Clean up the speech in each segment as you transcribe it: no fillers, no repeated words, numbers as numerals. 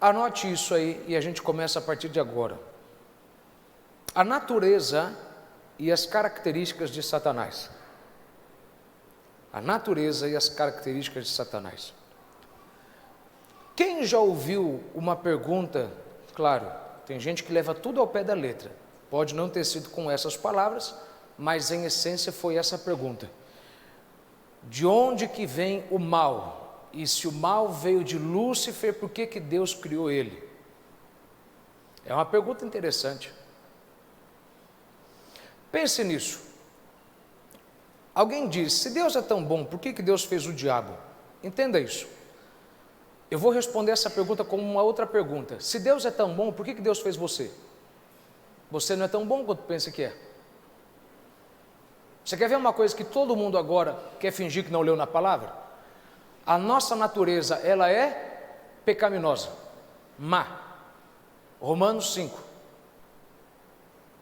Anote isso aí e a gente começa a partir de agora. A natureza e as características de Satanás. A natureza e as características de Satanás. Quem já ouviu uma pergunta, claro, tem gente que leva tudo ao pé da letra, pode não ter sido com essas palavras, mas em essência foi essa pergunta: de onde que vem o mal? E se o mal veio de Lúcifer, por que que Deus criou ele? É uma pergunta interessante. Pense nisso. Alguém diz: se Deus é tão bom, por que que Deus fez o diabo? Entenda isso. Eu vou responder essa pergunta como uma outra pergunta. Se Deus é tão bom, por que que Deus fez você? Você não é tão bom quanto pensa que é. Você quer ver uma coisa que todo mundo agora quer fingir que não leu na palavra? A nossa natureza, ela é pecaminosa, má. Romanos 5.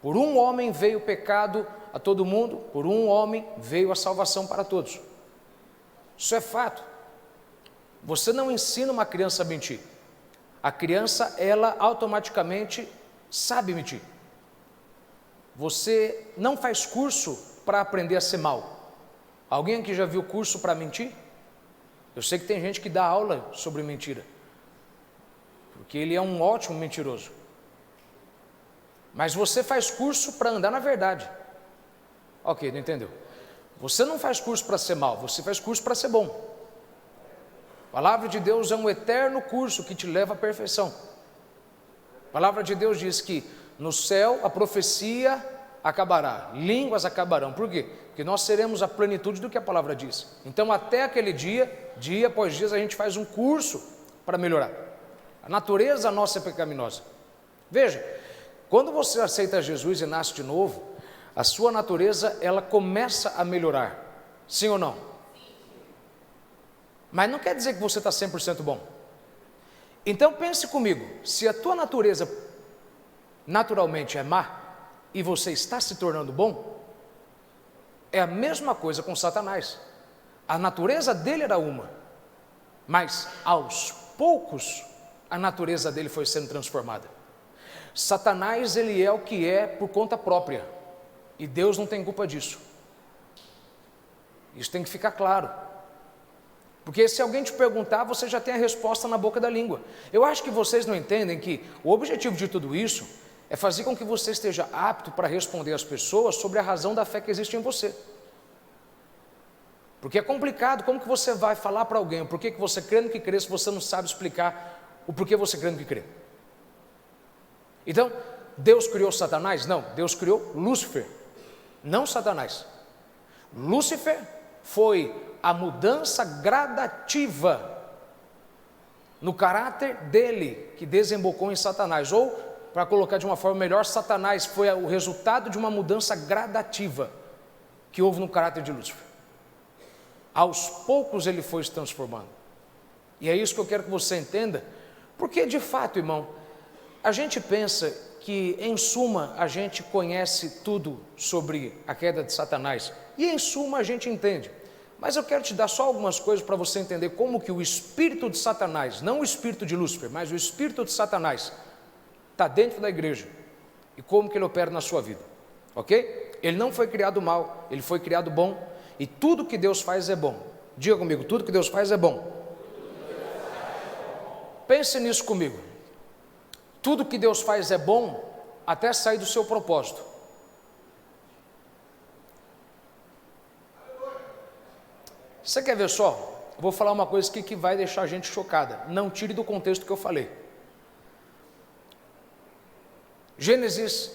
Por um homem veio o pecado a todo mundo, por um homem veio a salvação para todos. Isso é fato. Você não ensina uma criança a mentir. A criança, ela automaticamente sabe mentir. Você não faz curso para aprender a ser mal. Alguém aqui já viu curso para mentir? Eu sei que tem gente que dá aula sobre mentira, porque ele é um ótimo mentiroso. Mas você faz curso para andar na verdade. Ok, não entendeu? Você não faz curso para ser mal, você faz curso para ser bom. A palavra de Deus é um eterno curso que te leva à perfeição. A palavra de Deus diz que no céu a profecia acabará, línguas acabarão. Por quê? Porque nós seremos a plenitude do que a palavra diz. Então até aquele dia, dia após dia, a gente faz um curso para melhorar. A natureza nossa é pecaminosa. Veja, quando você aceita Jesus e nasce de novo, a sua natureza, ela começa a melhorar. Sim ou não? Mas não quer dizer que você está 100% bom. Então pense comigo, se a tua natureza naturalmente é má, e você está se tornando bom, é a mesma coisa com Satanás. A natureza dele era uma, mas aos poucos a natureza dele foi sendo transformada. Satanás, ele é o que é por conta própria, e Deus não tem culpa disso. Isso tem que ficar claro, porque se alguém te perguntar, você já tem a resposta na boca da língua. Eu acho que vocês não entendem que o objetivo de tudo isso é fazer com que você esteja apto para responder às pessoas sobre a razão da fé que existe em você. Porque é complicado, como que você vai falar para alguém o porquê que você crê no que crê se você não sabe explicar o porquê você crê no que crê? Então, Deus criou Satanás? Não, Deus criou Lúcifer, não Satanás. Lúcifer foi a mudança gradativa no caráter dele que desembocou em Satanás, ou para colocar de uma forma melhor, Satanás foi o resultado de uma mudança gradativa que houve no caráter de Lúcifer. Aos poucos ele foi se transformando. E é isso que eu quero que você entenda, porque de fato, irmão, a gente pensa que em suma a gente conhece tudo sobre a queda de Satanás, e em suma a gente entende. Mas eu quero te dar só algumas coisas para você entender como que o espírito de Satanás, não o espírito de Lúcifer, mas o espírito de Satanás está dentro da igreja e como que ele opera na sua vida, ok? Ele não foi criado mal, ele foi criado bom, e tudo que Deus faz é bom. Diga comigo, tudo que Deus faz é bom. Pense nisso comigo. Tudo que Deus faz é bom até sair do seu propósito. Você quer ver só? Eu vou falar uma coisa que vai deixar a gente chocada. Não tire do contexto que eu falei. Gênesis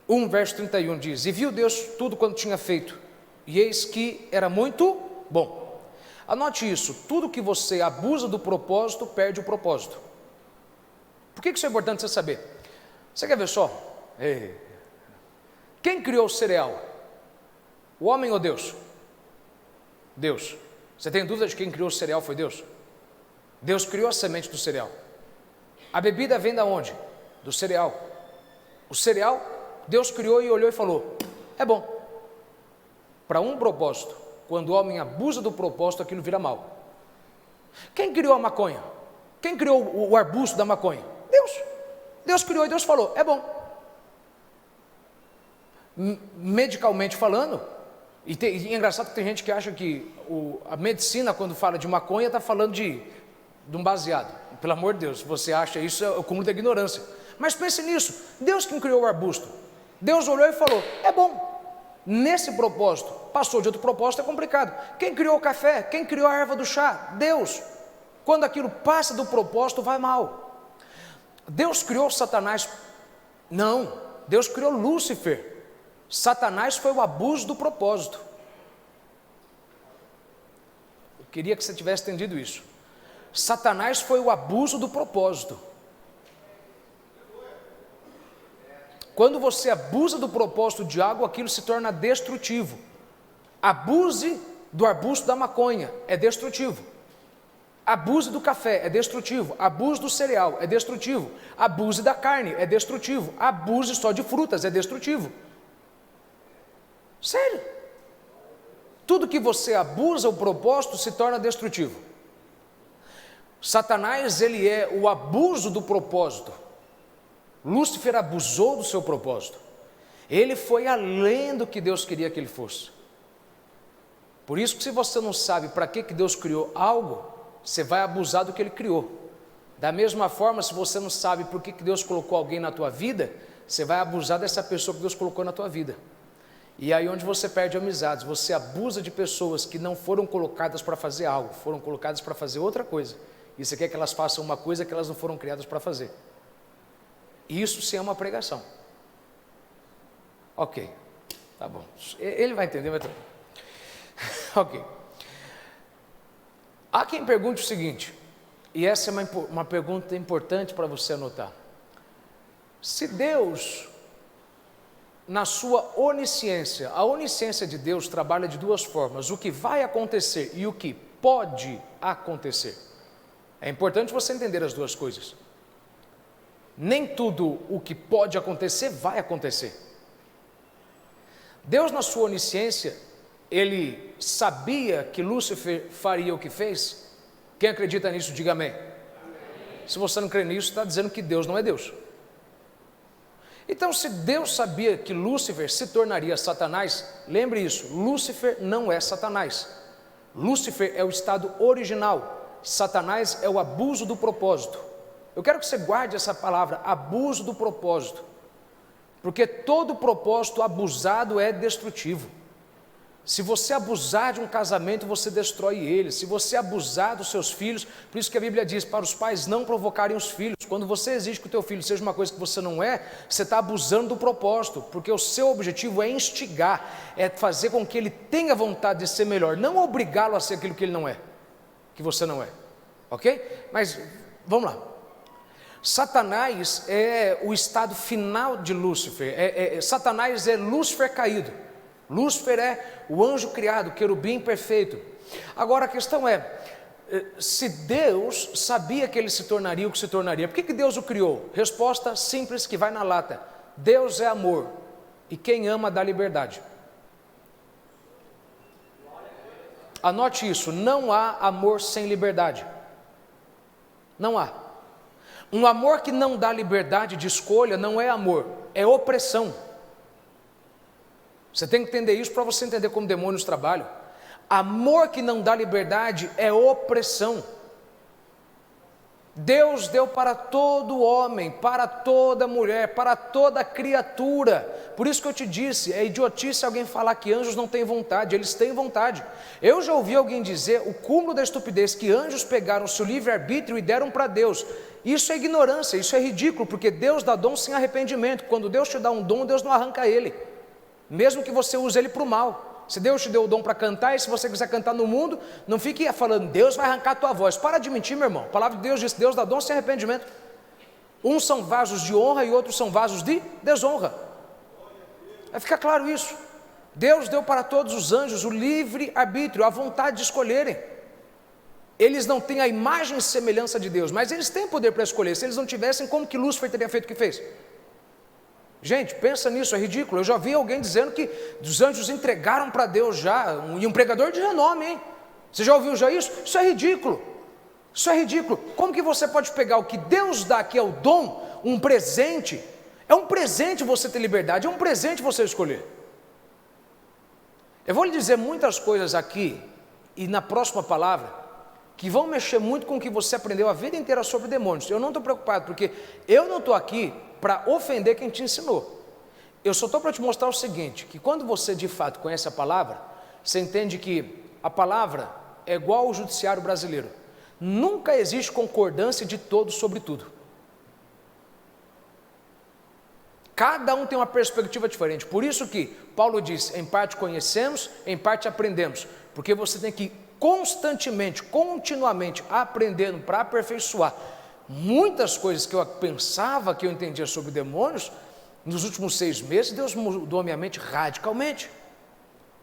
1, verso 31 diz: e viu Deus tudo quanto tinha feito, e eis que era muito bom. Anote isso, tudo que você abusa do propósito, perde o propósito. Por que isso é importante você saber? Você quer ver só? Quem criou o cereal? O homem ou Deus? Deus. Você tem dúvida de quem criou o cereal foi Deus? Deus criou a semente do cereal. A bebida vem da onde? Do cereal. O cereal, Deus criou e olhou e falou: é bom. Para um propósito. Quando o homem abusa do propósito, aquilo vira mal. Quem criou a maconha? Quem criou o arbusto da maconha? Deus. Deus criou e Deus falou, é bom. Medicalmente falando, e é engraçado que tem gente que acha que a medicina, quando fala de maconha, está falando de um baseado. Pelo amor de Deus, se você acha isso, é o cúmulo da ignorância. Mas pense nisso, Deus quem criou o arbusto. Deus olhou e falou, é bom. Nesse propósito, passou de outro propósito, é complicado. Quem criou o café? Quem criou a erva do chá? Deus. Quando aquilo passa do propósito, vai mal. Deus criou Satanás? Não, Deus criou Lúcifer. Satanás foi o abuso do propósito. Eu queria que você tivesse entendido isso. Satanás foi o abuso do propósito. Quando você abusa do propósito de algo, aquilo se torna destrutivo. Abuse do arbusto da maconha, é destrutivo. Abuse do café, é destrutivo. Abuse do cereal, é destrutivo. Abuse da carne, é destrutivo. Abuse só de frutas, é destrutivo. Sério. Tudo que você abusa o propósito se torna destrutivo. Satanás, ele é o abuso do propósito. Lúcifer abusou do seu propósito. Ele foi além do que Deus queria que ele fosse. Por isso que se você não sabe para que Deus criou algo, você vai abusar do que ele criou. Da mesma forma, se você não sabe por que Deus colocou alguém na tua vida, você vai abusar dessa pessoa que Deus colocou na tua vida. E aí onde você perde amizades, você abusa de pessoas que não foram colocadas para fazer algo, foram colocadas para fazer outra coisa. E você quer que elas façam uma coisa que elas não foram criadas para fazer. Isso sim é uma pregação. Ok, tá bom. Ele vai entender, vai entender. Ok. Há quem pergunte o seguinte, e essa é uma pergunta importante para você anotar. Se Deus, na sua onisciência, a onisciência de Deus trabalha de duas formas, o que vai acontecer e o que pode acontecer. É importante você entender as duas coisas. Nem tudo o que pode acontecer vai acontecer. Deus, na sua onisciência, ele sabia que Lúcifer faria o que fez? Quem acredita nisso, diga amém. Se você não crê nisso, está dizendo que Deus não é Deus. Então, se Deus sabia que Lúcifer se tornaria Satanás, lembre isso, Lúcifer não é Satanás. Lúcifer é o estado original, Satanás é o abuso do propósito. Eu quero que você guarde essa palavra, abuso do propósito, porque todo propósito abusado é destrutivo. Se você abusar de um casamento, você destrói ele. Se você abusar dos seus filhos, por isso que a Bíblia diz para os pais não provocarem os filhos. Quando você exige que o teu filho seja uma coisa que você não é, você está abusando do propósito, porque o seu objetivo é instigar, é fazer com que ele tenha vontade de ser melhor, não obrigá-lo a ser aquilo que ele não é, que você não é, ok? Mas vamos lá. Satanás é o estado final de Lúcifer, Satanás é Lúcifer caído. Lúcifer é o anjo criado, o querubim perfeito. Agora a questão é, se Deus sabia que ele se tornaria o que se tornaria, por que Deus o criou? Resposta simples que vai na lata: Deus é amor, e quem ama dá liberdade. Anote isso, não há amor sem liberdade. Não há. Um amor que não dá liberdade de escolha não é amor, é opressão. Você tem que entender isso para você entender como demônios trabalham. Amor que não dá liberdade é opressão. Deus deu para todo homem, para toda mulher, para toda criatura. Por isso que eu te disse, é idiotice alguém falar que anjos não têm vontade, eles têm vontade. Eu já ouvi alguém dizer, o cúmulo da estupidez, que anjos pegaram o seu livre-arbítrio e deram para Deus. Isso é ignorância, isso é ridículo, porque Deus dá dom sem arrependimento. Quando Deus te dá um dom, Deus não arranca ele, mesmo que você use ele para o mal. Se Deus te deu o dom para cantar, e se você quiser cantar no mundo, não fique falando, Deus vai arrancar a tua voz. Para de mentir, meu irmão. A palavra de Deus diz, Deus dá dom sem arrependimento. Uns são vasos de honra e outros são vasos de desonra. Vai ficar claro isso. Deus deu para todos os anjos o livre arbítrio, a vontade de escolherem. Eles não têm a imagem e semelhança de Deus, mas eles têm poder para escolher. Se eles não tivessem, como que Lúcifer teria feito o que fez? Gente, pensa nisso, é ridículo. Eu já vi alguém dizendo que os anjos entregaram para Deus já, e um pregador de renome, hein? Você já ouviu já isso? Isso é ridículo. Isso é ridículo. Como que você pode pegar o que Deus dá, que é o dom, um presente? É um presente você ter liberdade, é um presente você escolher. Eu vou lhe dizer muitas coisas aqui, e na próxima palavra, que vão mexer muito com o que você aprendeu a vida inteira sobre demônios. Eu não estou preocupado, porque eu não estou aqui para ofender quem te ensinou. Eu só estou para te mostrar o seguinte, que quando você de fato conhece a palavra, você entende que a palavra é igual ao judiciário brasileiro. Nunca existe concordância de todos sobre tudo. Cada um tem uma perspectiva diferente. Por isso que Paulo diz, em parte conhecemos, em parte aprendemos. Porque você tem que constantemente, continuamente aprendendo para aperfeiçoar. Muitas coisas que eu pensava que eu entendia sobre demônios, nos últimos 6 meses, Deus mudou a minha mente radicalmente.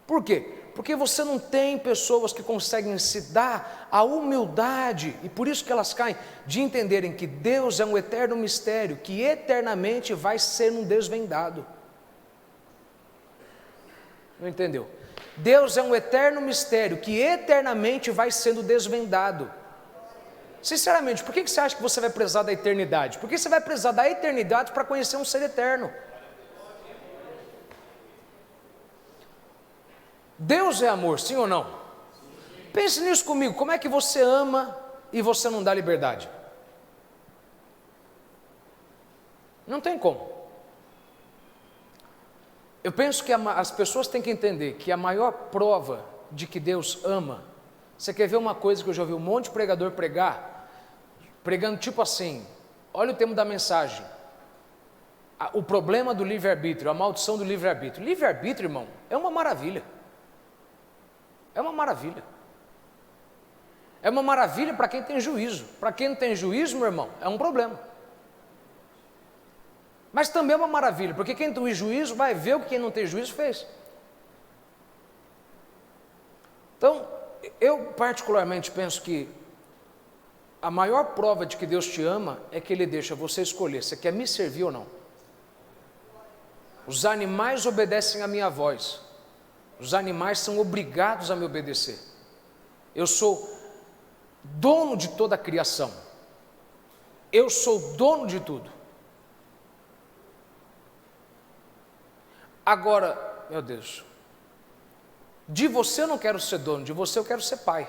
Por quê? Porque você não tem pessoas que conseguem se dar a humildade, e por isso que elas caem, de entenderem que Deus é um eterno mistério, que eternamente vai ser um desvendado. Não entendeu? Deus é um eterno mistério, que eternamente vai sendo desvendado. Sinceramente, por que você acha que você vai precisar da eternidade? Por que você vai precisar da eternidade para conhecer um ser eterno? Deus é amor, sim ou não? Pense nisso comigo, como é que você ama e você não dá liberdade? Não tem como. Eu penso que as pessoas têm que entender que a maior prova de que Deus ama, você quer ver uma coisa que eu já ouvi um monte de pregador pregar, pregando tipo assim, olha o tema da mensagem, o problema do livre-arbítrio, a maldição do livre-arbítrio. Livre-arbítrio, irmão, é uma maravilha. É uma maravilha. É uma maravilha para quem tem juízo. Para quem não tem juízo, meu irmão, é um problema. Mas também é uma maravilha, porque quem tem juízo vai ver o que quem não tem juízo fez. Então, eu particularmente penso que a maior prova de que Deus te ama é que Ele deixa você escolher, você quer me servir ou não. Os animais obedecem à minha voz. Os animais são obrigados a me obedecer. Eu sou dono de toda a criação. Eu sou dono de tudo. Agora, meu Deus, de você eu não quero ser dono, de você eu quero ser pai.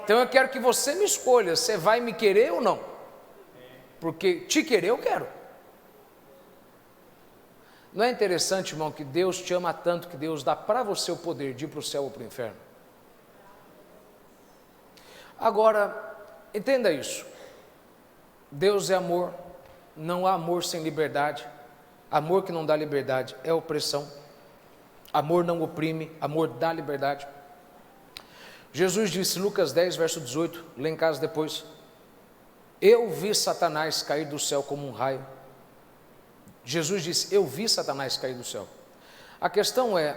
Então eu quero que você me escolha, você vai me querer ou não? Porque te querer eu quero. Não é interessante, irmão, que Deus te ama tanto que Deus dá para você o poder de ir para o céu ou para o inferno? Agora, entenda isso. Deus é amor, não há amor sem liberdade. Amor que não dá liberdade é opressão. Amor não oprime, amor dá liberdade. Jesus disse, Lucas 10, verso 18, lê em casa depois. Eu vi Satanás cair do céu como um raio. Jesus disse, eu vi Satanás cair do céu. A questão é,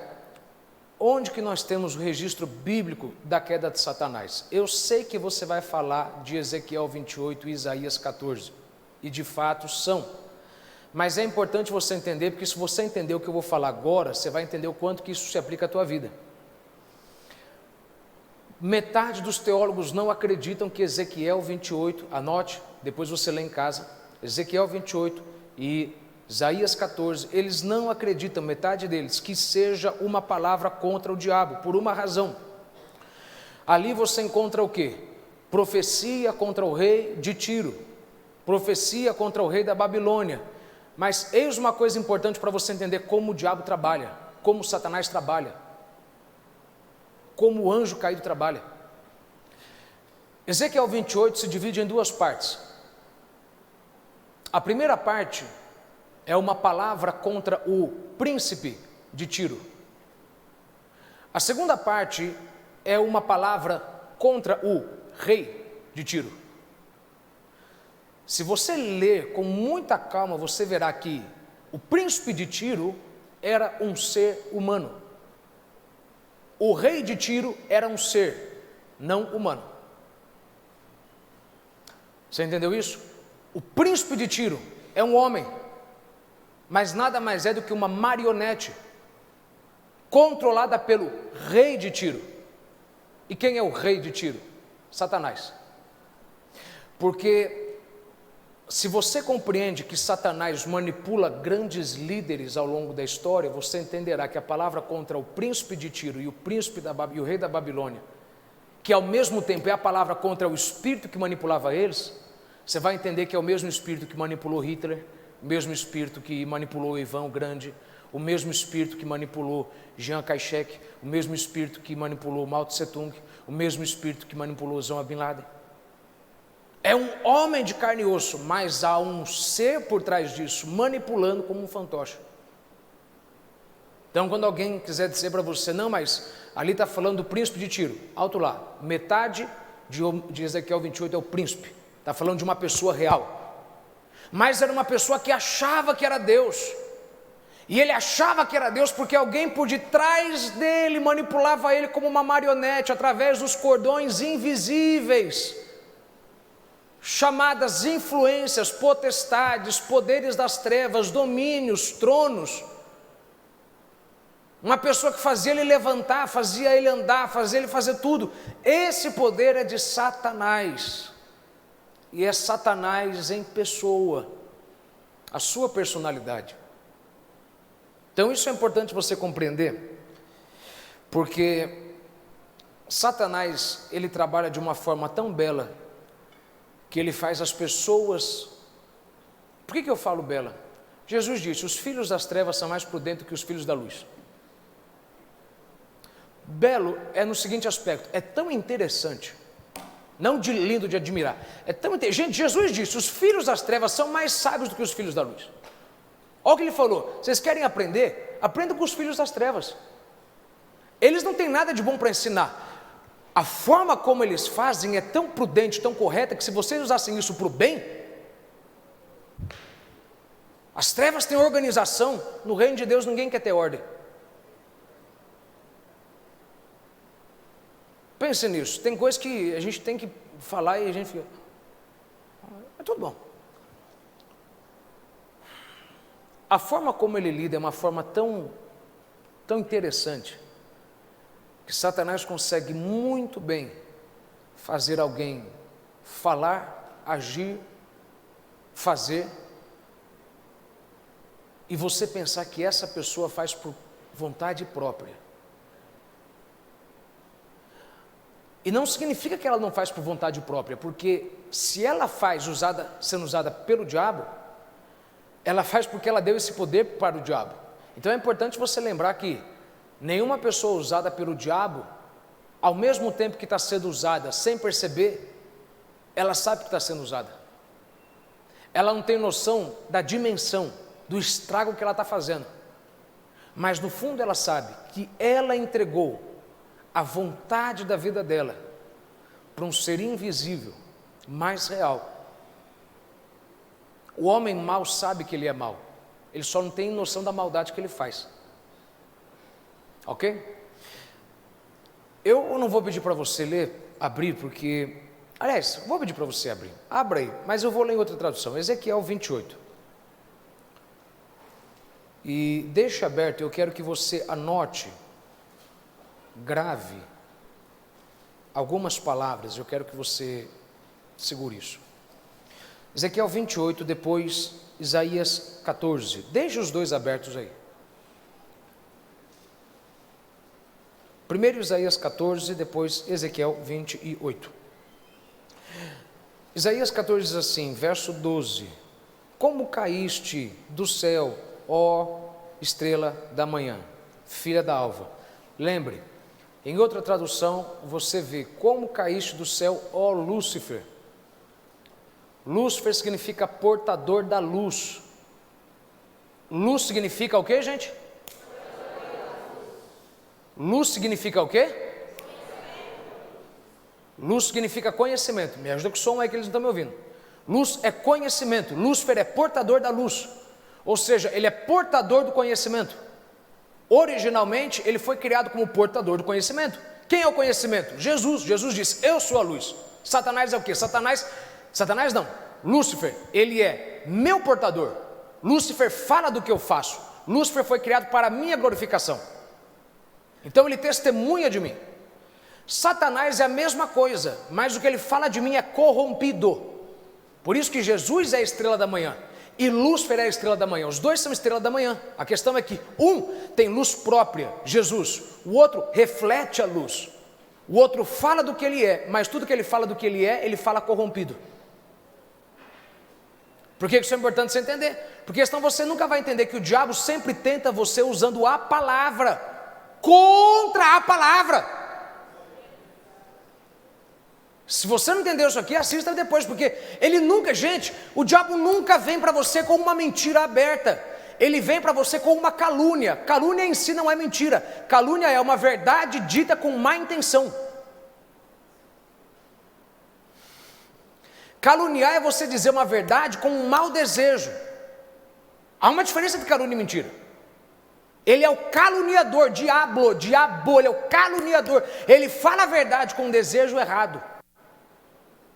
onde que nós temos o registro bíblico da queda de Satanás? Eu sei que você vai falar de Ezequiel 28 e Isaías 14, e de fato são. Mas é importante você entender, porque se você entender o que eu vou falar agora, você vai entender o quanto que isso se aplica à tua vida. Metade dos teólogos não acreditam que Ezequiel 28, anote, depois você lê em casa, Ezequiel 28 e Isaías 14, eles não acreditam, metade deles, que seja uma palavra contra o diabo, por uma razão. Ali você encontra o quê? Profecia contra o rei de Tiro, profecia contra o rei da Babilônia. Mas eis uma coisa importante para você entender como o diabo trabalha, como Satanás trabalha, como o anjo caído trabalha. Ezequiel 28 se divide em duas partes. A primeira parte é uma palavra contra o príncipe de Tiro. A segunda parte é uma palavra contra o rei de Tiro. Se você ler com muita calma, você verá que o príncipe de Tiro era um ser humano. O rei de Tiro era um ser não humano. Você entendeu isso? O príncipe de Tiro é um homem, mas nada mais é do que uma marionete controlada pelo rei de Tiro. E quem é o rei de Tiro? Satanás. Porque se você compreende que Satanás manipula grandes líderes ao longo da história, você entenderá que a palavra contra o príncipe de Tiro e o rei da Babilônia, que ao mesmo tempo é a palavra contra o espírito que manipulava eles, você vai entender que é o mesmo espírito que manipulou Hitler, o mesmo espírito que manipulou Ivan o Grande, o mesmo espírito que manipulou Chiang Kai-shek, o mesmo espírito que manipulou Mao Tse-tung, o mesmo espírito que manipulou Osama Bin Laden. É um homem de carne e osso, mas há um ser por trás disso, manipulando como um fantoche. Então, quando alguém quiser dizer para você, não, mas ali está falando do príncipe de Tiro, alto lá, metade de Ezequiel 28 é o príncipe, está falando de uma pessoa real, mas era uma pessoa que achava que era Deus, e ele achava que era Deus porque alguém por detrás dele manipulava ele como uma marionete, através dos cordões invisíveis, chamadas influências, potestades, poderes das trevas, domínios, tronos. Uma pessoa que fazia ele levantar, fazia ele andar, fazia ele fazer tudo. Esse poder é de Satanás. E é Satanás em pessoa, a sua personalidade. Então isso é importante você compreender, porque Satanás, ele trabalha de uma forma tão bela, que ele faz as pessoas... Por que eu falo bela? Jesus disse, os filhos das trevas são mais prudentes que os filhos da luz. Belo é no seguinte aspecto, é tão interessante, não de lindo de admirar, é tão interessante. Gente, Jesus disse, os filhos das trevas são mais sábios do que os filhos da luz. Olha o que ele falou, vocês querem aprender? Aprendam com os filhos das trevas. Eles não têm nada de bom para ensinar. A forma como eles fazem é tão prudente, tão correta, que se vocês usassem isso para o bem, as trevas têm organização, no reino de Deus ninguém quer ter ordem. Pense nisso, tem coisas que a gente tem que falar e a gente fica, é tudo bom. A forma como ele lida é uma forma tão interessante, que Satanás consegue muito bem fazer alguém falar, agir, fazer, e você pensar que essa pessoa faz por vontade própria. E não significa que ela não faz por vontade própria, porque se ela faz sendo usada pelo diabo, ela faz porque ela deu esse poder para o diabo. Então é importante você lembrar que nenhuma pessoa usada pelo diabo, ao mesmo tempo que está sendo usada sem perceber, ela sabe que está sendo usada. Ela não tem noção da dimensão, do estrago que ela está fazendo. Mas no fundo ela sabe que ela entregou a vontade da vida dela para um ser invisível, mais real. O homem mau sabe que ele é mau, ele só não tem noção da maldade que ele faz. Ok? Eu não vou pedir para você abrir, porque... Aliás, vou pedir para você abrir. Abra aí, mas eu vou ler em outra tradução. Ezequiel 28. E deixe aberto, eu quero que você anote, grave algumas palavras, eu quero que você segure isso. Ezequiel 28, depois Isaías 14. Deixe os dois abertos aí. Primeiro Isaías 14, depois Ezequiel 28. Isaías 14 diz assim, verso 12: Como caíste do céu, ó estrela da manhã, filha da alva. Lembre, em outra tradução você vê, como caíste do céu, ó Lúcifer. Lúcifer significa portador da luz. Luz significa o que, gente? Luz significa o quê? Luz significa conhecimento. Me ajuda com o som aí que eles não estão me ouvindo. Luz é conhecimento. Lúcifer é portador da luz. Ou seja, ele é portador do conhecimento. Originalmente, ele foi criado como portador do conhecimento. Quem é o conhecimento? Jesus. Jesus disse, eu sou a luz. Satanás é o quê? Satanás não. Lúcifer, ele é meu portador. Lúcifer fala do que eu faço. Lúcifer foi criado para a minha glorificação. Então ele testemunha de mim. Satanás é a mesma coisa, mas o que ele fala de mim é corrompido. Por isso que Jesus é a estrela da manhã e Lúcifer é a estrela da manhã. Os dois são estrela da manhã. A questão é que um tem luz própria, Jesus, o outro reflete a luz. O outro fala do que ele é, mas tudo que ele fala do que ele é, ele fala corrompido. Por que isso é importante você entender? Porque senão você nunca vai entender que o diabo sempre tenta você usando a palavra contra a palavra. Se você não entendeu isso aqui, assista depois, porque ele nunca, gente, o diabo nunca vem para você com uma mentira aberta, ele vem para você com uma calúnia. Calúnia em si não é mentira, calúnia é uma verdade dita com má intenção. Caluniar é você dizer uma verdade com um mau desejo. Há uma diferença entre calúnia e mentira. Ele é o caluniador, diabo, ele é o caluniador, ele fala a verdade com um desejo errado.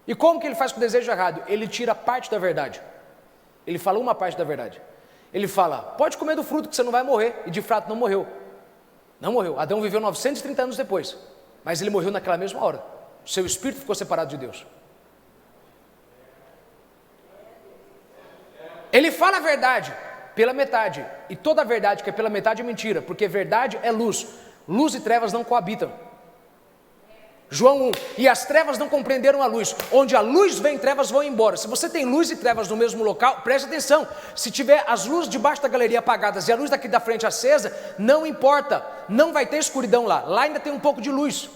E como que ele faz com o desejo errado? Ele tira parte da verdade. Ele fala uma parte da verdade. Ele fala, pode comer do fruto que você não vai morrer. E de fato não morreu. Não morreu. Adão viveu 930 anos depois. Mas ele morreu naquela mesma hora. Seu espírito ficou separado de Deus. Ele fala a verdade pela metade. E toda a verdade que é pela metade é mentira. Porque verdade é luz. Luz e trevas não coabitam. João 1, e as trevas não compreenderam a luz, onde a luz vem, trevas vão embora. Se você tem luz e trevas no mesmo local, preste atenção, se tiver as luzes debaixo da galeria apagadas e a luz daqui da frente acesa, não importa, não vai ter escuridão lá ainda tem um pouco de luz.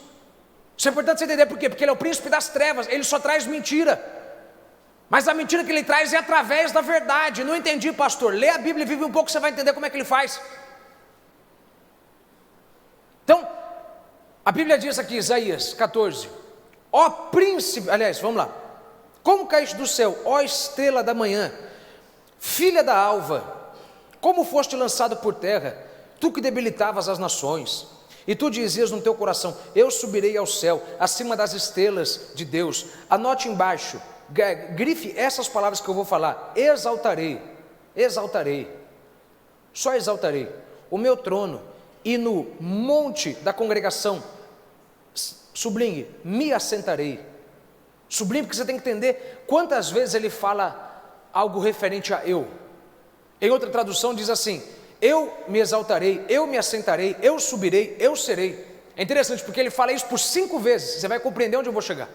Isso é importante você entender por quê? Porque ele é o príncipe das trevas, ele só traz mentira, mas a mentira que ele traz é através da verdade. Não entendi, pastor, lê a Bíblia e vive um pouco, você vai entender como é que ele faz. Então, a Bíblia diz aqui, Isaías 14, ó príncipe, aliás, vamos lá, como caíste do céu, ó estrela da manhã, filha da alva, como foste lançado por terra, tu que debilitavas as nações, e tu dizias no teu coração, eu subirei ao céu, acima das estrelas de Deus. Anote embaixo, grife essas palavras que eu vou falar, exaltarei, só exaltarei o meu trono, e no monte da congregação, sublinhe, me assentarei. Sublinhe porque você tem que entender quantas vezes ele fala algo referente a eu. Em outra tradução diz assim, eu me exaltarei, eu me assentarei, eu subirei, eu serei. É interessante porque ele fala isso por 5 vezes, você vai compreender onde eu vou chegar.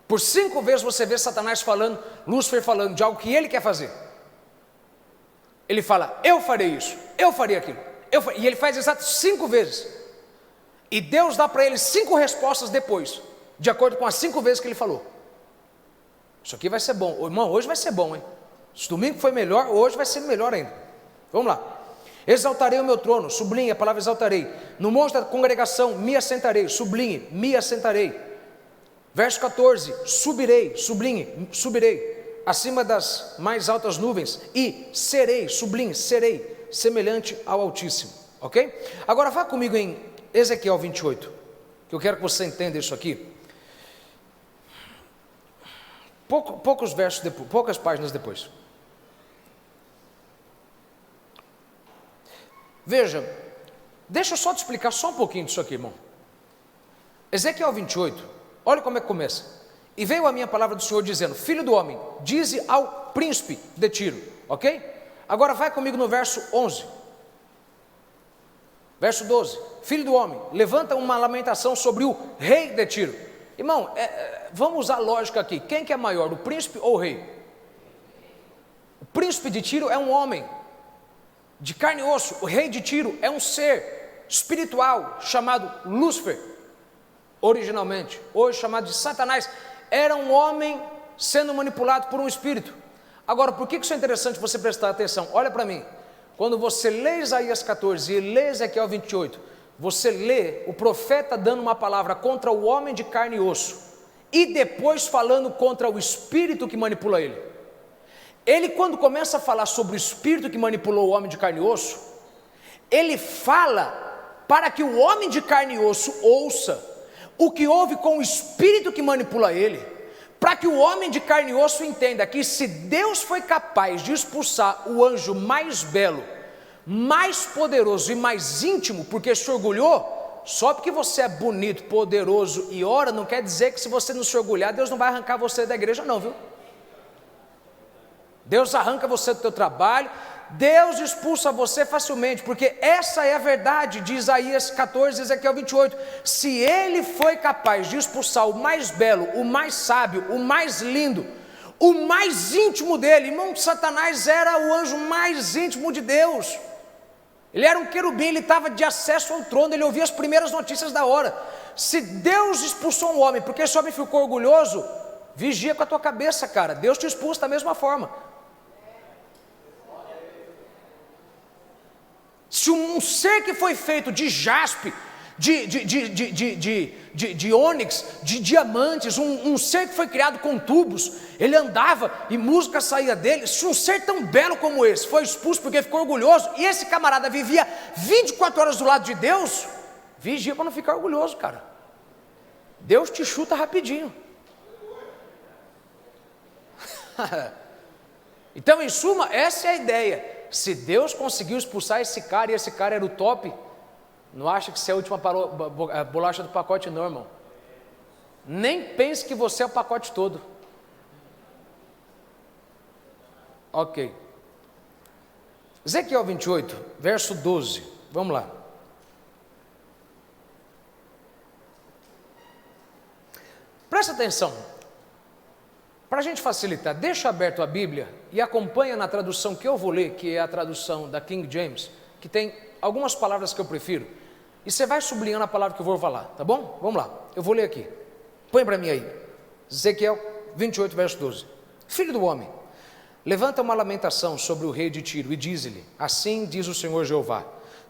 Por 5 vezes você vê Satanás falando, Lúcifer falando de algo que ele quer fazer. Ele fala, eu farei isso, eu farei aquilo, e ele faz exato 5 vezes. E Deus dá para ele 5 respostas depois, de acordo com as 5 vezes que ele falou. Isso aqui vai ser bom, irmão, hoje vai ser bom, hein? Se domingo foi melhor, hoje vai ser melhor ainda. Vamos lá. Exaltarei o meu trono, sublinhe a palavra exaltarei. No monte da congregação me assentarei, sublinhe, me assentarei. Verso 14, subirei, sublinhe, subirei, acima das mais altas nuvens, e serei, sublinhe, serei, semelhante ao Altíssimo. Ok? Agora vá comigo em Ezequiel 28, que eu quero que você entenda isso aqui. Poucos versos depois, poucas páginas depois. Veja, deixa eu só te explicar só um pouquinho disso aqui, irmão. Ezequiel 28, olha como é que começa. E veio a minha palavra do Senhor dizendo, filho do homem, dize ao príncipe de Tiro, ok? Agora vai comigo no verso 11. Verso 12, filho do homem, levanta uma lamentação sobre o rei de Tiro. Irmão, vamos usar lógica aqui, quem que é maior, o príncipe ou o rei? O príncipe de Tiro é um homem, de carne e osso. O rei de Tiro é um ser espiritual, chamado Lúcifer, originalmente, hoje chamado de Satanás. Era um homem sendo manipulado por um espírito. Agora, por que isso é interessante você prestar atenção? Olha para mim. Quando você lê Isaías 14 e lê Ezequiel 28, você lê o profeta dando uma palavra contra o homem de carne e osso, e depois falando contra o espírito que manipula ele. Ele, quando começa a falar sobre o espírito que manipulou o homem de carne e osso, ele fala para que o homem de carne e osso ouça o que houve com o espírito que manipula ele, para que o homem de carne e osso entenda que se Deus foi capaz de expulsar o anjo mais belo, mais poderoso e mais íntimo, porque se orgulhou, só porque você é bonito, poderoso e ora, não quer dizer que se você não se orgulhar, Deus não vai arrancar você da igreja não, viu? Deus arranca você do teu trabalho, Deus expulsa você facilmente, porque essa é a verdade de Isaías 14, Ezequiel 28, se Ele foi capaz de expulsar o mais belo, o mais sábio, o mais lindo, o mais íntimo dele, irmão, Satanás era o anjo mais íntimo de Deus, ele era um querubim, ele estava de acesso ao trono, ele ouvia as primeiras notícias da hora. Se Deus expulsou um homem, porque esse homem ficou orgulhoso, vigia com a tua cabeça, cara, Deus te expulsa da mesma forma. Se um ser que foi feito de jaspe, de ônix, de diamantes, um ser que foi criado com tubos, ele andava e música saía dele, se um ser tão belo como esse foi expulso porque ficou orgulhoso, e esse camarada vivia 24 horas do lado de Deus, vigia para não ficar orgulhoso, cara. Deus te chuta rapidinho. Então, em suma, essa é a ideia. Se Deus conseguiu expulsar esse cara, e esse cara era o top, não acha que você é a última bolacha do pacote não, irmão. Nem pense que você é o pacote todo. Ok. Ezequiel 28, verso 12, vamos lá. Presta atenção. Para a gente facilitar, deixa aberto a Bíblia e acompanha na tradução que eu vou ler, que é a tradução da King James, que tem algumas palavras que eu prefiro, e você vai sublinhando a palavra que eu vou falar, tá bom? Vamos lá, eu vou ler aqui, põe para mim aí, Ezequiel 28, verso 12. Filho do homem, levanta uma lamentação sobre o rei de Tiro e diz-lhe, assim diz o Senhor Jeová,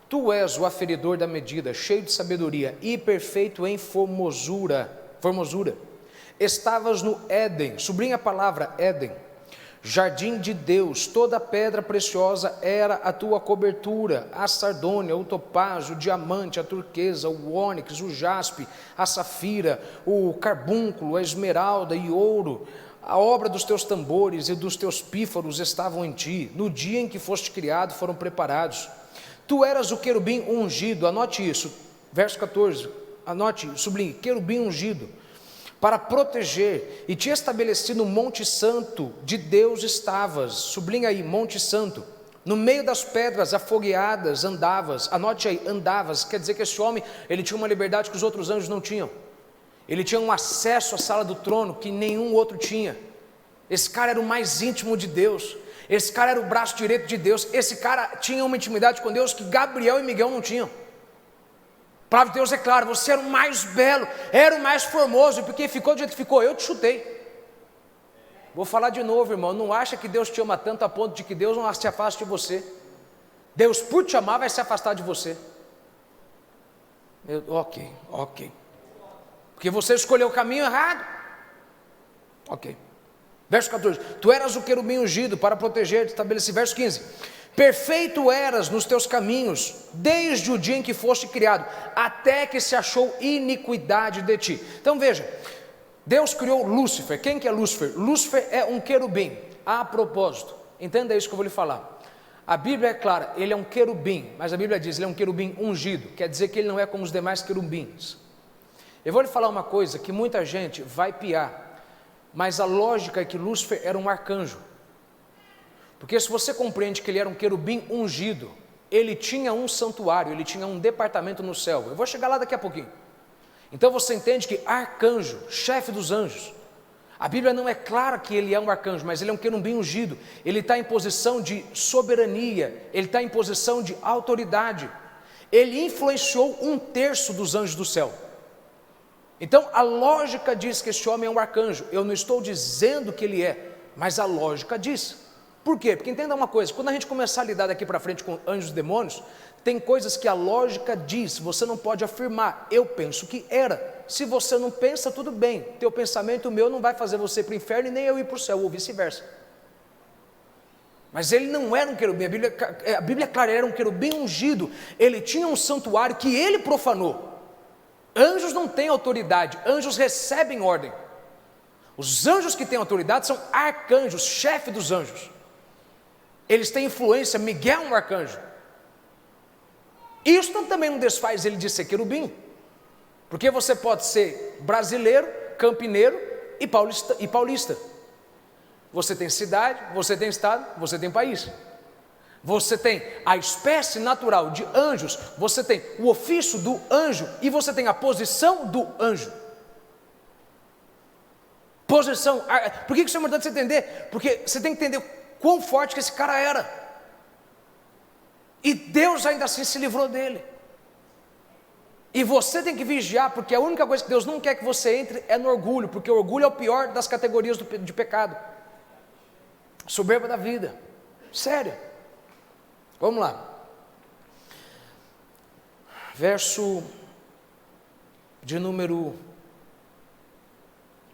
tu és o aferidor da medida, cheio de sabedoria e perfeito em formosura. Estavas no Éden, sublinha a palavra Éden, jardim de Deus, toda pedra preciosa era a tua cobertura, a sardônia, o topázio, o diamante, a turquesa, o ônix, o jaspe, a safira, o carbúnculo, a esmeralda e ouro, a obra dos teus tambores e dos teus pífaros estavam em ti, no dia em que foste criado foram preparados, tu eras o querubim ungido, anote isso, verso 14, anote, sublinhe, querubim ungido, para proteger, e te estabeleci no Monte Santo de Deus estavas, sublinha aí, Monte Santo, no meio das pedras afogueadas andavas, anote aí, andavas, quer dizer que esse homem, ele tinha uma liberdade que os outros anjos não tinham, ele tinha um acesso à sala do trono que nenhum outro tinha, esse cara era o mais íntimo de Deus, esse cara era o braço direito de Deus, esse cara tinha uma intimidade com Deus que Gabriel e Miguel não tinham. A palavra de Deus é clara, você era o mais belo, era o mais formoso, e porque ficou do jeito que ficou, eu te chutei. Vou falar de novo, irmão, não acha que Deus te ama tanto a ponto de que Deus não se afaste de você. Deus, por te amar, vai se afastar de você. Ok. Porque você escolheu o caminho errado. Ok. Verso 14, tu eras o querubim ungido para proteger, estabeleci. Verso 15, perfeito eras nos teus caminhos, desde o dia em que foste criado, até que se achou iniquidade de ti. Então veja, Deus criou Lúcifer. Quem que é Lúcifer? Lúcifer é um querubim. A propósito, entenda isso que eu vou lhe falar. A Bíblia é clara, ele é um querubim, mas a Bíblia diz, ele é um querubim ungido, quer dizer que ele não é como os demais querubins. Eu vou lhe falar uma coisa que muita gente vai piar, mas a lógica é que Lúcifer era um arcanjo. Porque se você compreende que ele era um querubim ungido, ele tinha um santuário, ele tinha um departamento no céu. Eu vou chegar lá daqui a pouquinho. Então você entende que arcanjo, chefe dos anjos, a Bíblia não é clara que ele é um arcanjo, mas ele é um querubim ungido. Ele está em posição de soberania, ele está em posição de autoridade. Ele influenciou 1/3 dos anjos do céu. Então a lógica diz que esse homem é um arcanjo. Eu não estou dizendo que ele é, mas a lógica diz. Por quê? Porque entenda uma coisa, quando a gente começar a lidar daqui para frente com anjos e demônios, tem coisas que a lógica diz, você não pode afirmar, eu penso que era. Se você não pensa, tudo bem, teu pensamento, o meu, não vai fazer você para o inferno e nem eu ir para o céu, ou vice-versa. Mas ele não era um querubim, a Bíblia é clara, ele era um querubim ungido, ele tinha um santuário que ele profanou. Anjos não têm autoridade, anjos recebem ordem. Os anjos que têm autoridade são arcanjos, chefe dos anjos. Eles têm influência, Miguel é um arcanjo. Isso também não desfaz ele de ser querubim, porque você pode ser brasileiro, campineiro e paulista. Você tem cidade, você tem estado, você tem país. Você tem a espécie natural de anjos, você tem o ofício do anjo e você tem a posição do anjo. Posição. Por que isso é importante você entender? Porque você tem que entender quão forte que esse cara era. E Deus ainda assim se livrou dele. E você tem que vigiar, porque a única coisa que Deus não quer que você entre é no orgulho, porque o orgulho é o pior das categorias de pecado. Soberba da vida. Sério. Vamos lá. Verso de número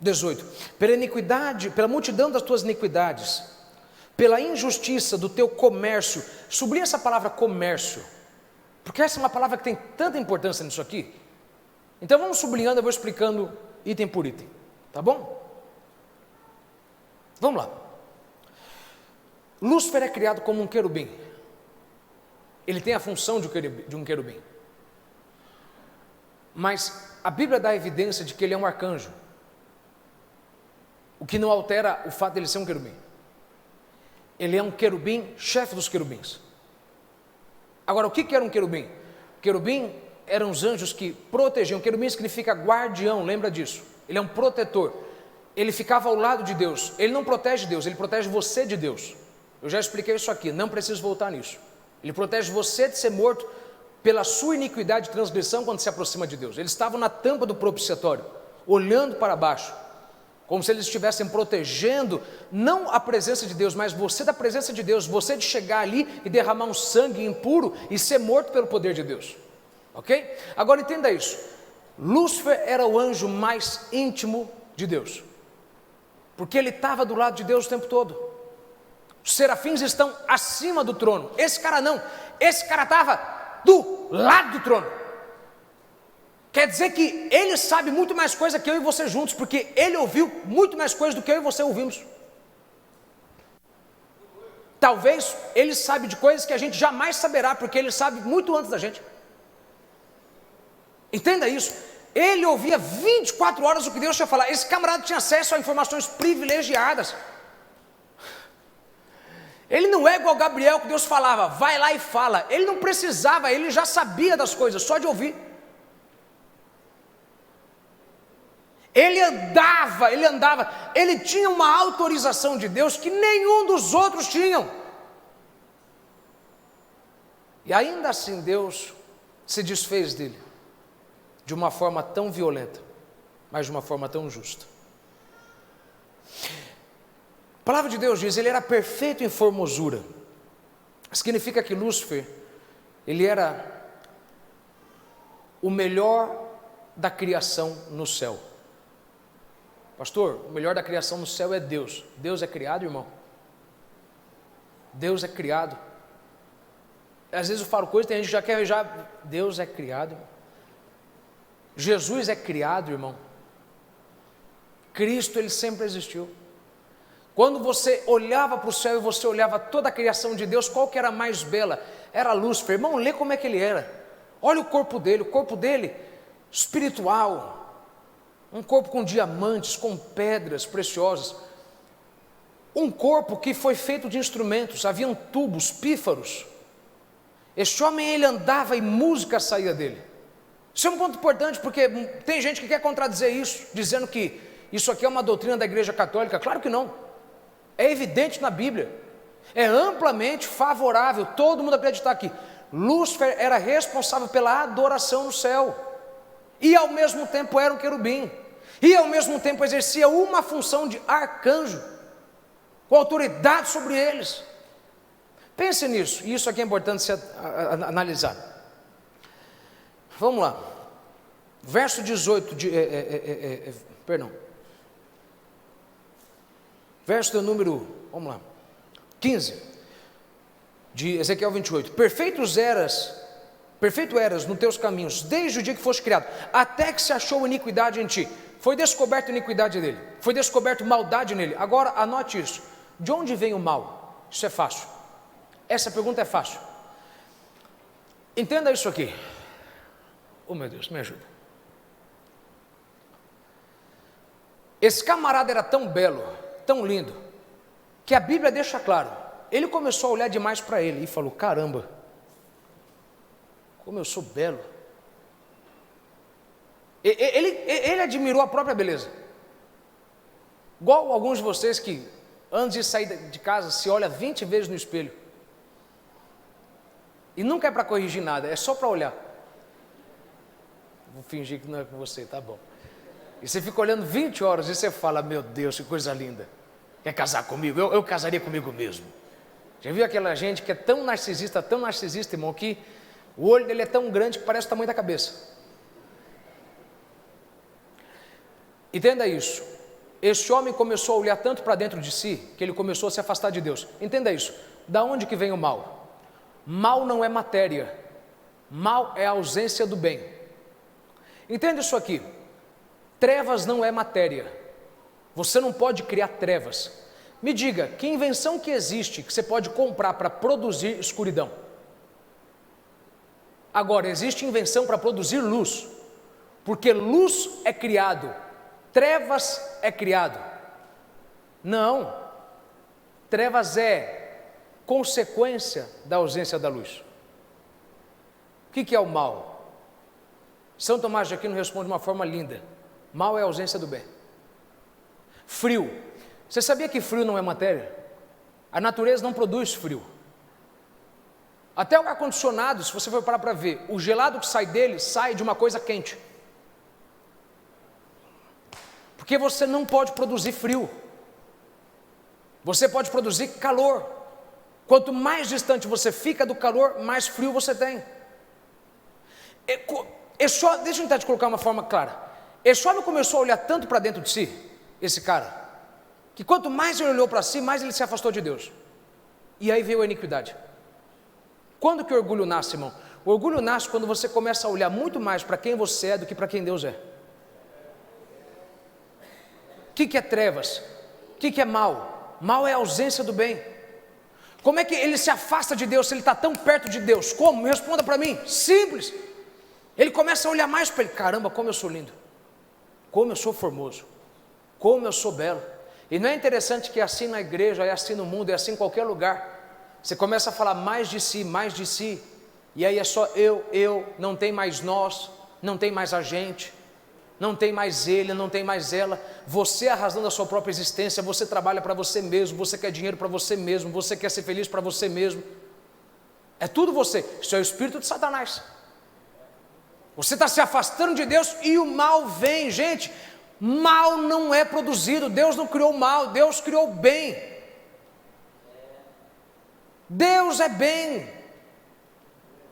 18. Pela iniquidade, pela multidão das tuas iniquidades, pela injustiça do teu comércio. Sublinha essa palavra comércio, porque essa é uma palavra que tem tanta importância nisso aqui. Então vamos sublinhando, eu vou explicando item por item, tá bom? Vamos lá. Lúcifer é criado como um querubim. Ele tem a função de um querubim. Mas a Bíblia dá evidência de que ele é um arcanjo, o que não altera o fato de ele ser um querubim. Ele é um querubim, chefe dos querubins. Agora, o que era um querubim? Querubim eram os anjos que protegiam. Querubim significa guardião, lembra disso? Ele é um protetor. Ele ficava ao lado de Deus. Ele não protege Deus, ele protege você de Deus. Eu já expliquei isso aqui, não preciso voltar nisso. Ele protege você de ser morto pela sua iniquidade e transgressão quando se aproxima de Deus. Eles estavam na tampa do propiciatório, olhando para baixo, como se eles estivessem protegendo, não a presença de Deus, mas você da presença de Deus, você de chegar ali e derramar um sangue impuro e ser morto pelo poder de Deus, ok? Agora entenda isso, Lúcifer era o anjo mais íntimo de Deus, porque ele estava do lado de Deus o tempo todo. Os serafins estão acima do trono, esse cara não, esse cara estava do lado do trono. Quer dizer que ele sabe muito mais coisa que eu e você juntos, porque ele ouviu muito mais coisa do que eu e você ouvimos. Talvez ele sabe de coisas que a gente jamais saberá, porque ele sabe muito antes da gente. Entenda isso. Ele ouvia 24 horas o que Deus tinha falado. Esse camarada tinha acesso a informações privilegiadas. Ele não é igual Gabriel, que Deus falava, vai lá e fala. Ele não precisava, ele já sabia das coisas, só de ouvir. Ele andava, ele tinha uma autorização de Deus que nenhum dos outros tinham. E ainda assim Deus se desfez dele, de uma forma tão violenta, mas de uma forma tão justa. A palavra de Deus diz, ele era perfeito em formosura. Significa que Lúcifer, ele era o melhor da criação no céu. Pastor, o melhor da criação no céu é Deus. Deus é criado, irmão? Deus é criado. Às vezes eu falo coisa, tem gente que já quer Deus é criado, irmão. Jesus é criado, irmão. Cristo, ele sempre existiu. Quando você olhava para o céu e você olhava toda a criação de Deus, qual que era a mais bela? Era Lúcifer. Irmão, lê como é que ele era. Olha o corpo dele espiritual. Um corpo com diamantes, com pedras preciosas. Um corpo que foi feito de instrumentos, haviam tubos, pífaros. Este homem, ele andava e música saía dele. Isso é um ponto importante, porque tem gente que quer contradizer isso, dizendo que isso aqui é uma doutrina da Igreja Católica. Claro que não. É evidente na Bíblia. É amplamente favorável, todo mundo acreditar que Lúcifer era responsável pela adoração no céu. E ao mesmo tempo era um querubim, e ao mesmo tempo exercia uma função de arcanjo, com autoridade sobre eles. Pense nisso, e isso aqui é importante se analisar. Vamos lá, verso 18, verso do número, vamos lá, 15, de Ezequiel 28, perfeito eras nos teus caminhos, desde o dia que foste criado, até que se achou iniquidade em ti. Foi descoberta iniquidade dele, foi descoberto maldade nele. Agora anote isso, de onde vem o mal? Isso é fácil, essa pergunta é fácil. Entenda isso aqui. Oh meu Deus, me ajuda. Esse camarada era tão belo, tão lindo, que a Bíblia deixa claro. Ele começou a olhar demais para ele e falou: caramba, como eu sou belo. Ele admirou a própria beleza. Igual alguns de vocês que, antes de sair de casa, se olha 20 vezes no espelho. E nunca é para corrigir nada, é só para olhar. Vou fingir que não é com você, tá bom. E você fica olhando 20 horas e você fala: meu Deus, que coisa linda. Quer casar comigo? Eu casaria comigo mesmo. Já viu aquela gente que é tão narcisista, irmão, que o olho dele é tão grande que parece o tamanho da cabeça. Entenda isso. Esse homem começou a olhar tanto para dentro de si, que ele começou a se afastar de Deus. Entenda isso. Da onde que vem o mal? Mal não é matéria. Mal é a ausência do bem. Entenda isso aqui. Trevas não é matéria. Você não pode criar trevas. Me diga, que invenção que existe que você pode comprar para produzir escuridão? Agora, existe invenção para produzir luz, porque luz é criado, trevas é criado. Não, trevas é consequência da ausência da luz. O que é o mal? São Tomás de Aquino responde de uma forma linda: mal é a ausência do bem. Frio. Você sabia que frio não é matéria? A natureza não produz frio. Até o ar-condicionado, se você for parar para ver, o gelado que sai dele, sai de uma coisa quente. Porque você não pode produzir frio. Você pode produzir calor. Quanto mais distante você fica do calor, mais frio você tem. Deixa eu tentar te colocar uma forma clara. Esse homem começou a olhar tanto para dentro de si, esse cara, que quanto mais ele olhou para si, mais ele se afastou de Deus. E aí veio a iniquidade. Quando que o orgulho nasce, irmão? O orgulho nasce quando você começa a olhar muito mais para quem você é do que para quem Deus é. O que é trevas? O que é mal? Mal é a ausência do bem. Como é que ele se afasta de Deus se ele está tão perto de Deus? Como? Me responda para mim. Simples. Ele começa a olhar mais para ele. Caramba, como eu sou lindo. Como eu sou formoso. Como eu sou belo. E não é interessante que é assim na igreja, é assim no mundo, é assim em qualquer lugar. Você começa a falar mais de si, e aí é só eu, não tem mais nós, não tem mais a gente, não tem mais ele, não tem mais ela. Você é a razão da sua própria existência, você trabalha para você mesmo, você quer dinheiro para você mesmo, você quer ser feliz para você mesmo. É tudo você, isso é o espírito de Satanás. Você está se afastando de Deus e o mal vem, gente. Mal não é produzido, Deus não criou o mal, Deus criou o bem. Deus é bem.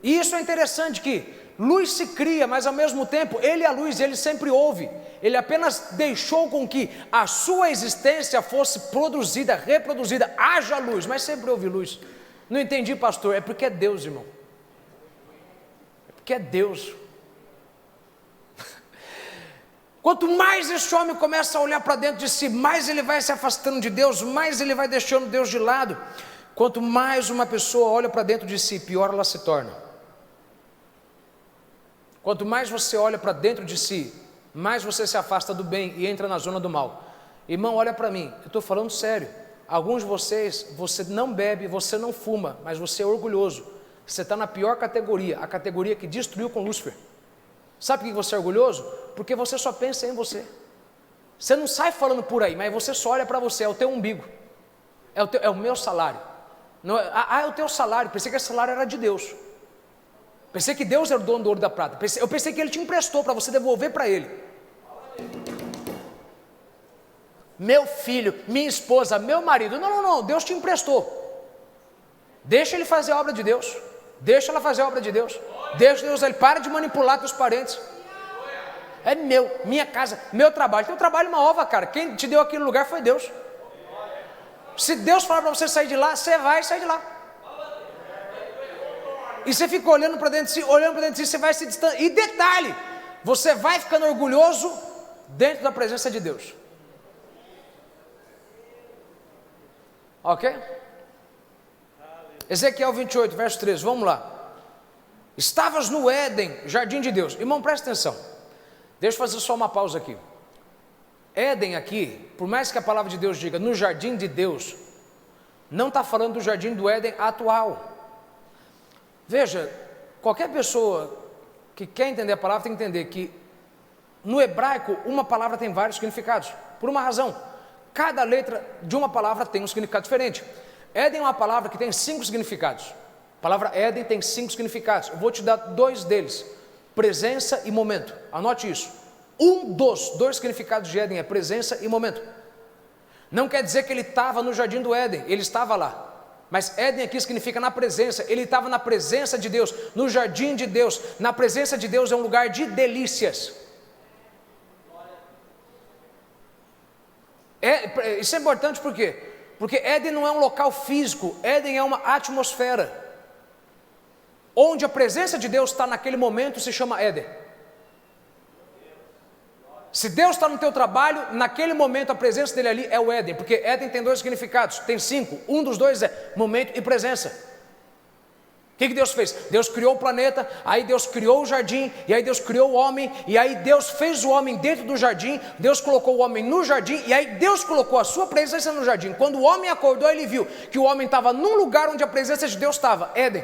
E isso é interessante, que luz se cria, mas ao mesmo tempo Ele é a luz, Ele sempre ouve. Ele apenas deixou com que a sua existência fosse produzida, reproduzida. Haja luz, mas sempre houve luz. Não entendi, pastor. É porque é Deus, irmão. É porque é Deus. Quanto mais esse homem começa a olhar para dentro de si, mais ele vai se afastando de Deus, mais ele vai deixando Deus de lado. Quanto mais uma pessoa olha para dentro de si, pior ela se torna. Quanto mais você olha para dentro de si, mais você se afasta do bem e entra na zona do mal. Irmão, olha para mim, eu estou falando sério. Alguns de vocês, você não bebe, você não fuma, mas você é orgulhoso. Você está na pior categoria, a categoria que destruiu com Lúcifer. Sabe por que você é orgulhoso? Porque você só pensa em você. Você não sai falando por aí, mas você só olha para você, é o teu umbigo. É o meu salário. Não, é o teu salário. Pensei que esse salário era de Deus. Pensei que Deus era o dono do ouro e da prata. Eu pensei que Ele te emprestou para você devolver para Ele. Meu filho, minha esposa, meu marido. Não, Deus te emprestou. Deixa Ele fazer a obra de Deus. Deixa ela fazer a obra de Deus. Deixa Deus, Ele para de manipular teus parentes. É meu, minha casa, meu trabalho. Teu trabalho é uma ova, cara. Quem te deu aquele lugar foi Deus. Se Deus falar para você sair de lá, você vai sair de lá. E você fica olhando para dentro de si, você vai se distanciando. E detalhe, você vai ficando orgulhoso dentro da presença de Deus. Ok? Ezequiel 28, verso 13, vamos lá. Estavas no Éden, jardim de Deus. Irmão, presta atenção. Deixa eu fazer só uma pausa aqui. Éden aqui, por mais que a palavra de Deus diga no jardim de Deus, não está falando do jardim do Éden atual. Veja, qualquer pessoa que quer entender a palavra tem que entender que no hebraico uma palavra tem vários significados, por uma razão. Cada letra de uma palavra tem um significado diferente. Éden é uma palavra que tem 5 significados. A palavra Éden tem 5 significados. Eu vou te dar 2 deles: presença e momento. Anote isso. Um dos 2 significados de Éden é presença e momento. Não quer dizer que ele estava no jardim do Éden, ele estava lá. Mas Éden aqui significa na presença. Ele estava na presença de Deus, no jardim de Deus. Na presença de Deus é um lugar de delícias. Isso é importante por quê? Porque Éden não é um local físico, Éden é uma atmosfera. Onde a presença de Deus está naquele momento se chama Éden. Se Deus está no teu trabalho, naquele momento a presença dele ali é o Éden, porque Éden tem 2 significados, tem 5, um dos 2 é momento e presença. O que Deus fez? Deus criou o planeta, aí Deus criou o jardim, e aí Deus criou o homem, e aí Deus fez o homem dentro do jardim, Deus colocou o homem no jardim, e aí Deus colocou a sua presença no jardim. Quando o homem acordou, ele viu que o homem estava num lugar onde a presença de Deus estava, Éden.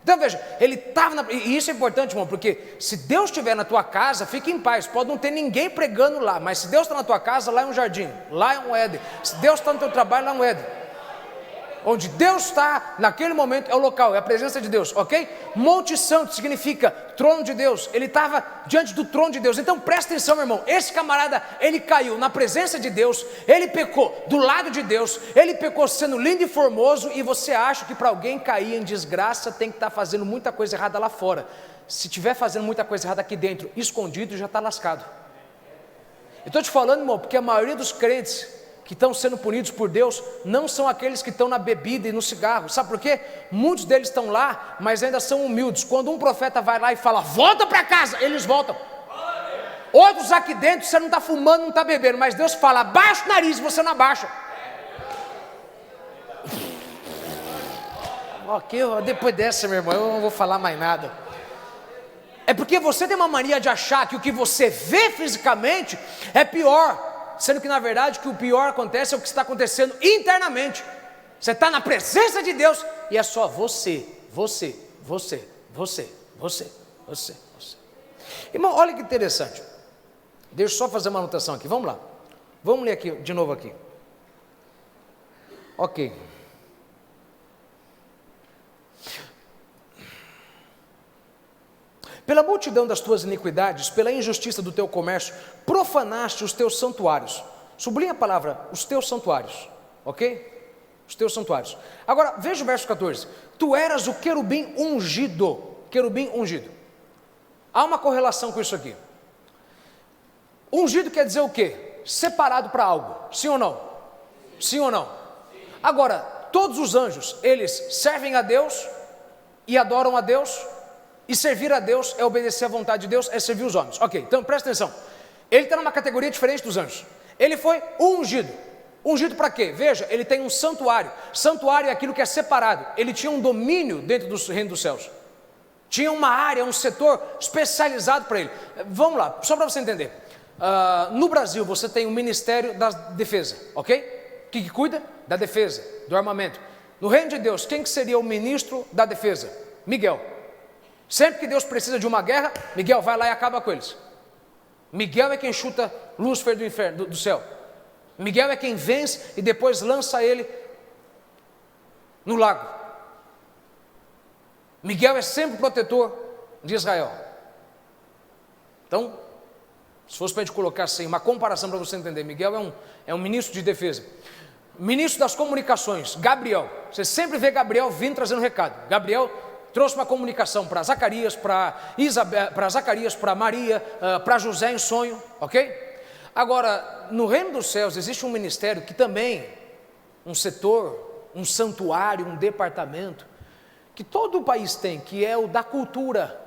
Então veja, ele estava, e isso é importante, irmão, porque se Deus estiver na tua casa, fique em paz, pode não ter ninguém pregando lá, mas se Deus está na tua casa, lá é um jardim, lá é um Éden. Se Deus está no teu trabalho, lá é um Éden. Onde Deus está, naquele momento, é o local, é a presença de Deus, ok? Monte Santo significa trono de Deus, ele estava diante do trono de Deus. Então presta atenção, meu irmão, esse camarada, ele caiu na presença de Deus, ele pecou do lado de Deus, ele pecou sendo lindo e formoso, e você acha que para alguém cair em desgraça tem que estar fazendo muita coisa errada lá fora. Se estiver fazendo muita coisa errada aqui dentro, escondido, já está lascado. Eu estou te falando, irmão, porque a maioria dos crentes que estão sendo punidos por Deus, não são aqueles que estão na bebida e no cigarro. Sabe por quê? Muitos deles estão lá, mas ainda são humildes. Quando um profeta vai lá e fala, volta para casa, eles voltam. Outros aqui dentro, você não está fumando, não está bebendo, mas Deus fala, abaixa o nariz, você não abaixa. Ok, depois dessa, meu irmão, eu não vou falar mais nada. É porque você tem uma mania de achar que o que você vê fisicamente é pior, sendo que na verdade o que o pior acontece é o que está acontecendo internamente. Você está na presença de Deus e é só você. Irmão, olha que interessante. Deixa eu só fazer uma anotação aqui, vamos lá. Vamos ler aqui, de novo aqui. Ok. Pela multidão das tuas iniquidades, pela injustiça do teu comércio, profanaste os teus santuários. Sublinha a palavra, os teus santuários, ok? Os teus santuários. Agora, veja o verso 14. Tu eras o querubim ungido. Querubim ungido. Há uma correlação com isso aqui. Ungido quer dizer o quê? Separado para algo. Sim ou não? Sim ou não? Agora, todos os anjos, eles servem a Deus e adoram a Deus. E servir a Deus é obedecer à vontade de Deus, é servir os homens. Ok, então presta atenção. Ele está numa categoria diferente dos anjos. Ele foi ungido. Ungido para quê? Veja, ele tem um santuário. Santuário é aquilo que é separado. Ele tinha um domínio dentro do reino dos céus. Tinha uma área, um setor especializado para ele. Vamos lá, só para você entender. No Brasil você tem o Ministério da Defesa, ok? Que cuida da defesa, do armamento. No reino de Deus, quem que seria o ministro da defesa? Miguel. Sempre que Deus precisa de uma guerra, Miguel vai lá e acaba com eles. Miguel é quem chuta Lúcifer do inferno, do céu. Miguel é quem vence e depois lança ele no lago. Miguel é sempre o protetor de Israel. Então, se fosse para a gente colocar assim, uma comparação para você entender, Miguel é um ministro de defesa. Ministro das comunicações, Gabriel. Você sempre vê Gabriel vindo trazendo recado. Gabriel trouxe uma comunicação para Zacarias, para Maria, para José em sonho, ok? Agora, no reino dos céus existe um ministério que também, um setor, um santuário, um departamento, que todo o país tem, que é o da cultura.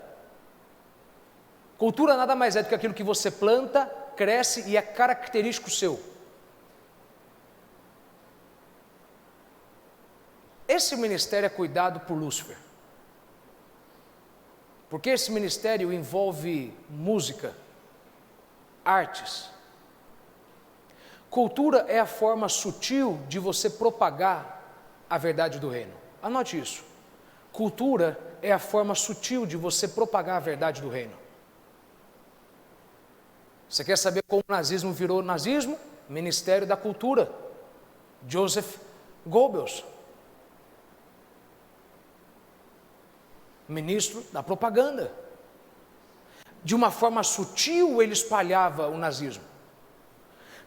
Cultura nada mais é do que aquilo que você planta, cresce e é característico seu. Esse ministério é cuidado por Lúcifer. Porque esse ministério envolve música, artes. Cultura é a forma sutil de você propagar a verdade do reino. Anote isso. Cultura é a forma sutil de você propagar a verdade do reino. Você quer saber como o nazismo virou nazismo? Ministério da Cultura. Joseph Goebbels. Ministro da propaganda. De uma forma sutil ele espalhava o nazismo.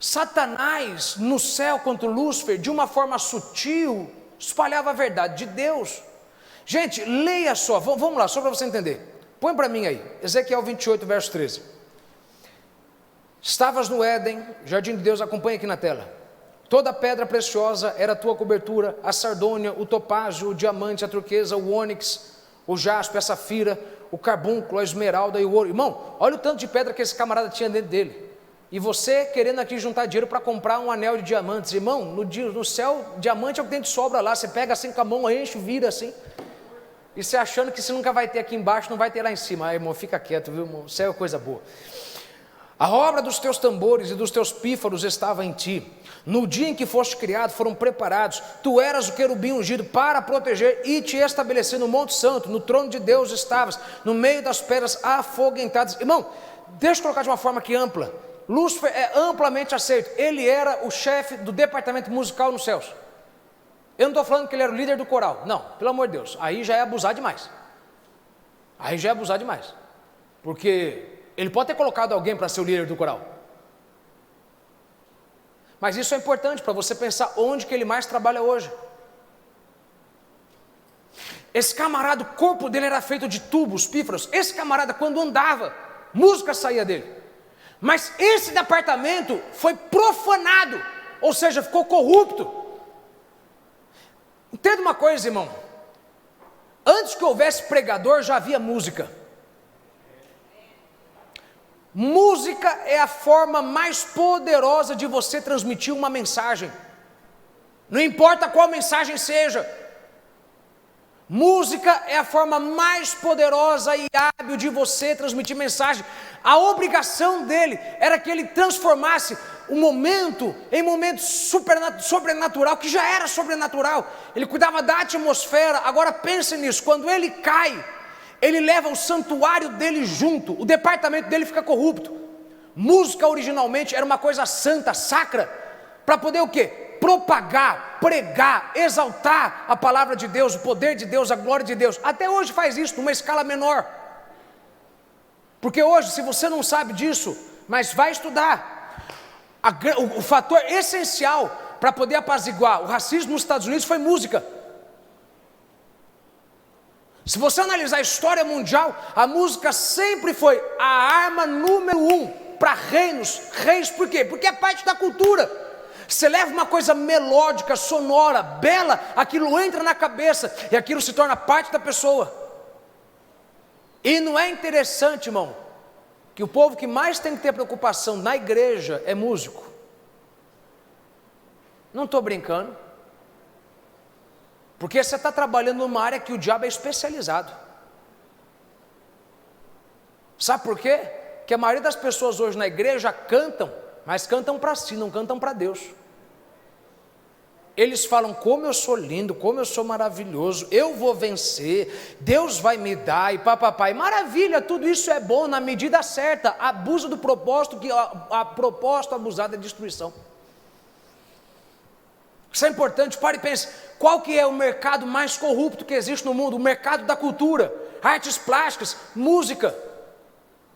Satanás no céu contra Lúcifer, de uma forma sutil, espalhava a verdade de Deus. Gente, leia só, vamos lá, só para você entender. Põe para mim aí, Ezequiel 28, verso 13. Estavas no Éden, jardim de Deus, acompanha aqui na tela. Toda pedra preciosa era a tua cobertura, a sardônia, o topázio, o diamante, a turquesa, o ônix, o jaspe, a safira, o carbúnculo, a esmeralda e o ouro. Irmão, olha o tanto de pedra que esse camarada tinha dentro dele. E você querendo aqui juntar dinheiro para comprar um anel de diamantes. Irmão, no céu, diamante é o que tem de sobra lá. Você pega assim com a mão, enche, vira assim. E você achando que você nunca vai ter aqui embaixo, não vai ter lá em cima. Irmão, fica quieto, viu, irmão? O céu é coisa boa. A obra dos teus tambores e dos teus pífaros estava em ti. No dia em que foste criado, foram preparados. Tu eras o querubim ungido para proteger e te estabelecer no Monte Santo. No trono de Deus estavas, no meio das pedras afoguentadas. Irmão, deixa eu colocar de uma forma aqui ampla. Lúcifer é amplamente aceito. Ele era o chefe do departamento musical nos céus. Eu não estou falando que ele era o líder do coral. Não, pelo amor de Deus. Aí já é abusar demais. Aí já é abusar demais. Porque ele pode ter colocado alguém para ser o líder do coral. Mas isso é importante para você pensar onde que ele mais trabalha hoje. Esse camarada, o corpo dele era feito de tubos, pífaros. Esse camarada, quando andava, música saía dele. Mas esse departamento foi profanado, ou seja, ficou corrupto. Entenda uma coisa, irmão. Antes que houvesse pregador, já havia música. Música é a forma mais poderosa de você transmitir uma mensagem. Não importa qual mensagem seja. Música é a forma mais poderosa e hábil de você transmitir mensagem. A obrigação dele era que ele transformasse o momento em momento sobrenatural, que já era sobrenatural. Ele cuidava da atmosfera. Agora pense nisso, quando ele cai, ele leva o santuário dele junto, o departamento dele fica corrupto. Música originalmente era uma coisa santa, sacra, para poder o quê? Propagar, pregar, exaltar a palavra de Deus, o poder de Deus, a glória de Deus. Até hoje faz isso, numa escala menor. Porque hoje, se você não sabe disso, mas vai estudar, o fator essencial para poder apaziguar o racismo nos Estados Unidos foi música. Se você analisar a história mundial, a música sempre foi a arma número 1 para reis, por quê? Porque é parte da cultura. Você leva uma coisa melódica, sonora, bela, aquilo entra na cabeça e aquilo se torna parte da pessoa. E não é interessante, irmão, que o povo que mais tem que ter preocupação na igreja é músico? Não estou brincando. Porque você está trabalhando numa área que o diabo é especializado. Sabe por quê? Que a maioria das pessoas hoje na igreja cantam, mas cantam para si, não cantam para Deus. Eles falam como eu sou lindo, como eu sou maravilhoso, eu vou vencer, Deus vai me dar e papapá. E maravilha, tudo isso é bom na medida certa. Abusa do propósito, que a propósito abusado é destruição. Isso é importante, pare e pense, qual que é o mercado mais corrupto que existe no mundo? O mercado da cultura, artes plásticas, música.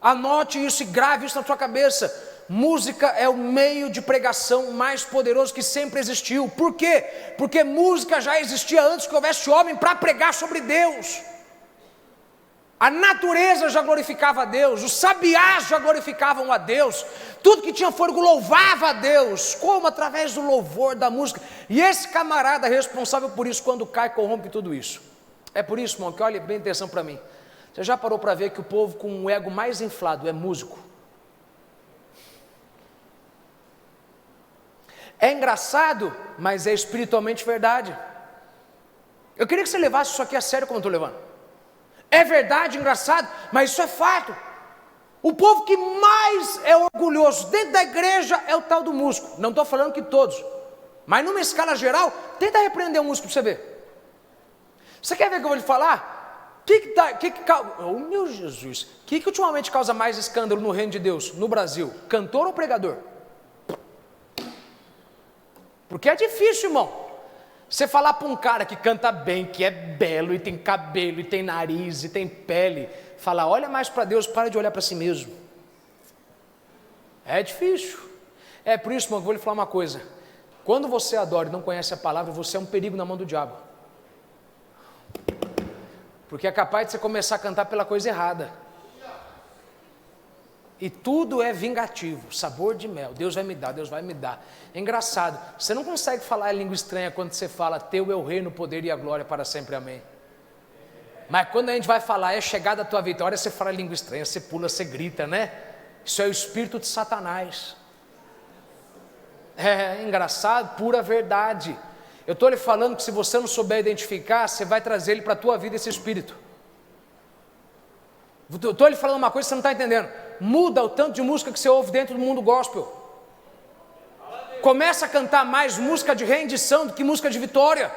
Anote isso e grave isso na sua cabeça. Música é o meio de pregação mais poderoso que sempre existiu. Por quê? Porque música já existia antes que houvesse homem para pregar sobre Deus. A natureza já glorificava a Deus, os sabiás já glorificavam a Deus, tudo que tinha fôlego louvava a Deus, como através do louvor, da música. E esse camarada é responsável por isso, quando cai, corrompe tudo isso. É por isso, irmão, que olhe bem atenção para mim. Você já parou para ver que o povo com o ego mais inflado é músico? É engraçado, mas é espiritualmente verdade. Eu queria que você levasse isso aqui a sério como eu estou levando. É verdade, engraçado, mas isso é fato. O povo que mais é orgulhoso dentro da igreja é o tal do músico. Não estou falando que todos, mas numa escala geral, tenta repreender um músico para você ver. Você quer ver o que eu vou lhe falar? Oh meu Jesus, o que ultimamente causa mais escândalo no reino de Deus, no Brasil? Cantor ou pregador? Porque é difícil, irmão. Você falar para um cara que canta bem, que é belo, e tem cabelo, e tem nariz, e tem pele, falar, olha mais para Deus, para de olhar para si mesmo. É difícil. É por isso, irmão, que eu vou lhe falar uma coisa. Quando você adora e não conhece a palavra, você é um perigo na mão do diabo. Porque é capaz de você começar a cantar pela coisa errada. E tudo é vingativo, sabor de mel. Deus vai me dar, Deus vai me dar. É engraçado, você não consegue falar em língua estranha quando você fala, teu é o reino, o poder e a glória para sempre, amém. Mas quando a gente vai falar, é chegada a tua vitória, você fala em língua estranha, você pula, você grita, né? Isso é o espírito de Satanás. É engraçado, pura verdade. Eu estou lhe falando que se você não souber identificar, você vai trazer ele para a tua vida, esse espírito. Eu estou lhe falando uma coisa que você não está entendendo. Muda o tanto de música que você ouve dentro do mundo gospel. Começa a cantar mais música de rendição do que música de vitória.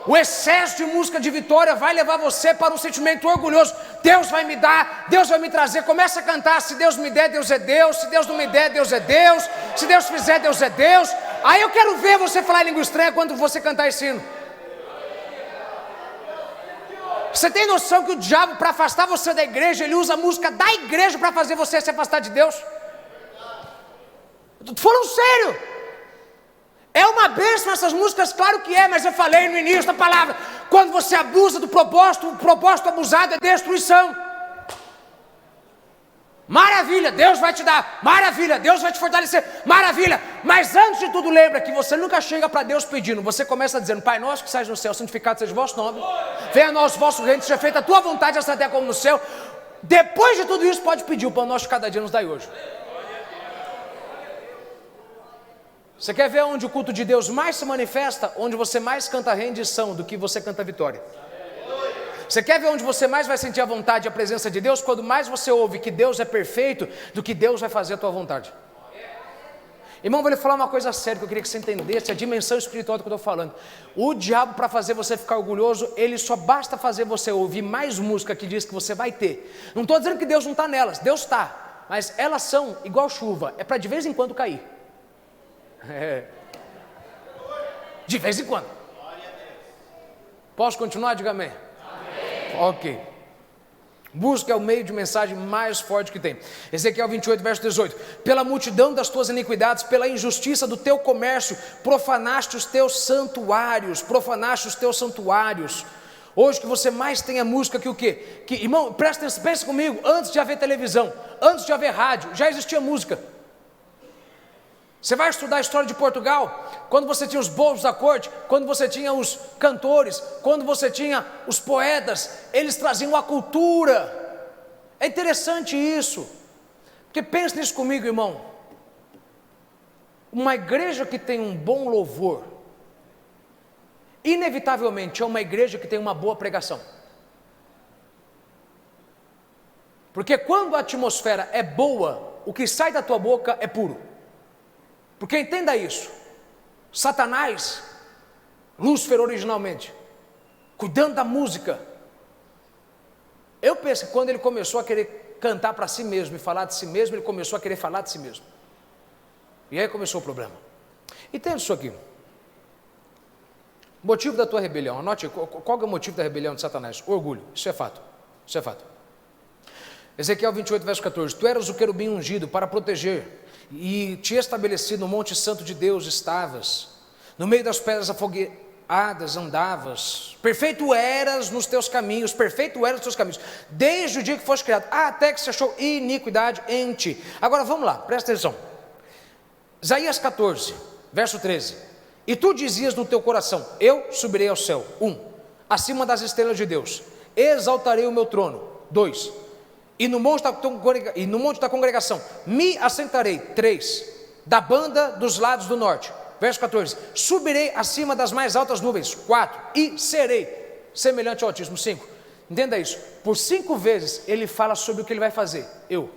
O excesso de música de vitória vai levar você para um sentimento orgulhoso. Deus vai me dar, Deus vai me trazer. Começa a cantar, se Deus me der, Deus é Deus. Se Deus não me der, Deus é Deus. Se Deus fizer, Deus é Deus. Aí eu quero ver você falar em língua estranha quando você cantar esse hino. Você tem noção que o diabo, para afastar você da igreja, ele usa a música da igreja para fazer você se afastar de Deus? Estou falando sério. É uma bênção essas músicas, claro que é, mas eu falei no início da palavra, quando você abusa do propósito, o propósito abusado é destruição. Maravilha, Deus vai te dar, maravilha, Deus vai te fortalecer, maravilha, mas antes de tudo lembra que você nunca chega para Deus pedindo, você começa dizendo, Pai nosso que sais no céu, santificado seja o vosso nome, venha a nós o vosso reino, seja feita a tua vontade, assim na terra como no céu. Depois de tudo isso pode pedir, o pão nosso de cada dia nos dai hoje. Você quer ver onde o culto de Deus mais se manifesta? Onde você mais canta rendição do que você canta vitória. Você quer ver onde você mais vai sentir a vontade e a presença de Deus? Quando mais você ouve que Deus é perfeito, do que Deus vai fazer a tua vontade. Irmão, vou lhe falar uma coisa séria que eu queria que você entendesse, a dimensão espiritual do que eu estou falando. O diabo, para fazer você ficar orgulhoso, ele só basta fazer você ouvir mais música que diz que você vai ter. Não estou dizendo que Deus não está nelas, Deus está, mas elas são igual chuva, é para de vez em quando cair. De vez em quando. Posso continuar? Diga amém. Ok. Música é o meio de mensagem mais forte que tem. Ezequiel 28, verso 18. Pela multidão das tuas iniquidades, pela injustiça do teu comércio, profanaste os teus santuários. Profanaste os teus santuários. Hoje que você mais tem a música que o quê? Que, irmão, presta atenção, pensa comigo. Antes de haver televisão, antes de haver rádio, já existia música. Você vai estudar a história de Portugal, quando você tinha os bobos da corte, quando você tinha os cantores, quando você tinha os poetas, eles traziam a cultura. É interessante isso, porque pensa nisso comigo, irmão. Uma igreja que tem um bom louvor, inevitavelmente é uma igreja que tem uma boa pregação. Porque quando a atmosfera é boa, o que sai da tua boca é puro. Porque entenda isso, Satanás, Lúcifer originalmente, cuidando da música, eu penso que quando ele começou a querer cantar para si mesmo e falar de si mesmo, ele começou a querer falar de si mesmo, e aí começou o problema. Entenda isso aqui, motivo da tua rebelião, anote qual é o motivo da rebelião de Satanás, orgulho, isso é fato, isso é fato. Ezequiel 28, verso 14, tu eras o querubim ungido para proteger, e te estabeleci no monte santo de Deus estavas, no meio das pedras afogueadas andavas, perfeito eras nos teus caminhos, perfeito eras nos teus caminhos, desde o dia que foste criado, até que se achou iniquidade em ti. Agora vamos lá, presta atenção, Isaías 14, verso 13, e tu dizias no teu coração, eu subirei ao céu, acima das estrelas de Deus, exaltarei o meu trono, 2, e no monte da congregação me assentarei, 3, da banda dos lados do norte, verso 14, subirei acima das mais altas nuvens, 4, e serei semelhante ao Altíssimo, 5, Entenda isso, por 5 vezes ele fala sobre o que ele vai fazer. Eu.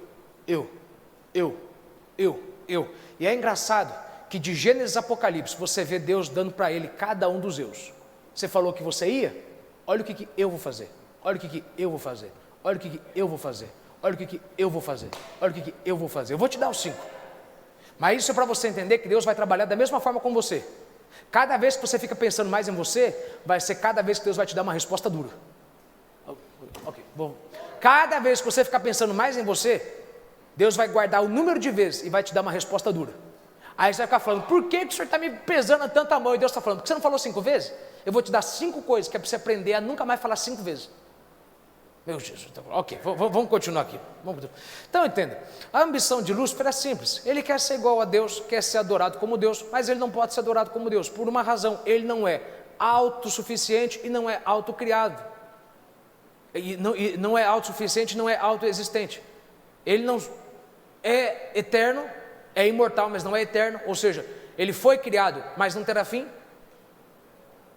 E é engraçado que de Gênesis a Apocalipse você vê Deus dando para ele cada um dos eus. Você falou que você ia, olha o que eu vou fazer, olha o que eu vou fazer, olha o que eu vou fazer, olha o que eu vou fazer, olha o que eu vou fazer. Eu vou te dar os 5. Mas isso é para você entender que Deus vai trabalhar da mesma forma com você. Cada vez que você fica pensando mais em você, vai ser cada vez que Deus vai te dar uma resposta dura. Ok, bom. Cada vez que você ficar pensando mais em você, Deus vai guardar o número de vezes e vai te dar uma resposta dura. Aí você vai ficar falando, por que o senhor está me pesando tanto a mão? E Deus está falando, por que você não falou 5 vezes? Eu vou te dar 5 coisas que é para você aprender a nunca mais falar 5 vezes. Meu Jesus, ok, vamos continuar aqui. Então entenda, a ambição de Lúcifer é simples. Ele quer ser igual a Deus, quer ser adorado como Deus, mas ele não pode ser adorado como Deus, por uma razão: ele não é autossuficiente e não é autocriado. E não é autossuficiente, não é autoexistente. Ele não é eterno, é imortal, mas não é eterno, ou seja, ele foi criado, mas não terá fim.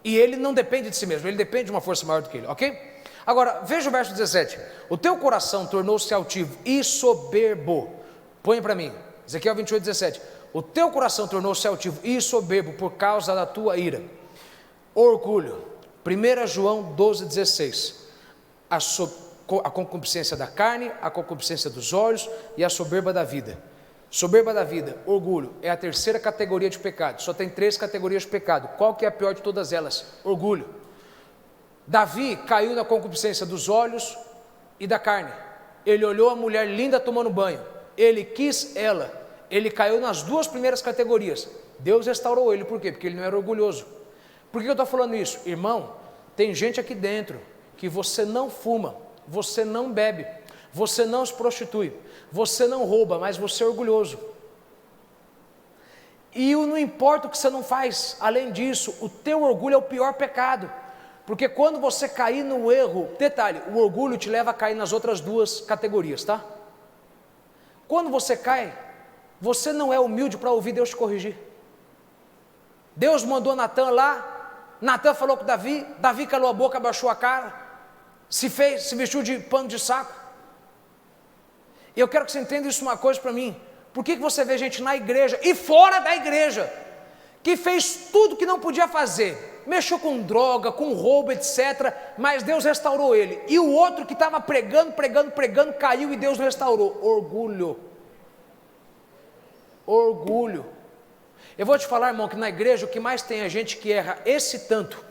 E ele não depende de si mesmo, ele depende de uma força maior do que ele, ok? Agora, veja o verso 17. O teu coração tornou-se altivo e soberbo. Põe para mim, Ezequiel 28, 17. O teu coração tornou-se altivo e soberbo por causa da tua ira. Orgulho. 1 João 12, 16. A concupiscência da carne, a concupiscência dos olhos e a soberba da vida. Soberba da vida, orgulho, é a terceira categoria de pecado. Só tem 3 categorias de pecado. Qual que é a pior de todas elas? Orgulho. Davi caiu na concupiscência dos olhos e da carne. Ele olhou a mulher linda tomando banho, ele quis ela, ele caiu nas 2 primeiras categorias. Deus restaurou ele, por quê? Porque ele não era orgulhoso. Por que eu estou falando isso? Irmão, tem gente aqui dentro que você não fuma, você não bebe, você não se prostitui, você não rouba, mas você é orgulhoso. E não importa o que você não faz, além disso, o teu orgulho é o pior pecado. Porque quando você cair no erro, detalhe, o orgulho te leva a cair nas outras 2 categorias, tá? Quando você cai, você não é humilde para ouvir Deus te corrigir. Deus mandou Natan lá, Natan falou com Davi, Davi calou a boca, abaixou a cara, se vestiu de pano de saco. E eu quero que você entenda isso uma coisa para mim. Por que você vê gente na igreja e fora da igreja que fez tudo que não podia fazer, mexeu com droga, com roubo, etc., mas Deus restaurou ele, e o outro que estava pregando, caiu e Deus restaurou? Orgulho. Eu vou te falar, irmão, que na igreja o que mais tem é gente que erra esse tanto,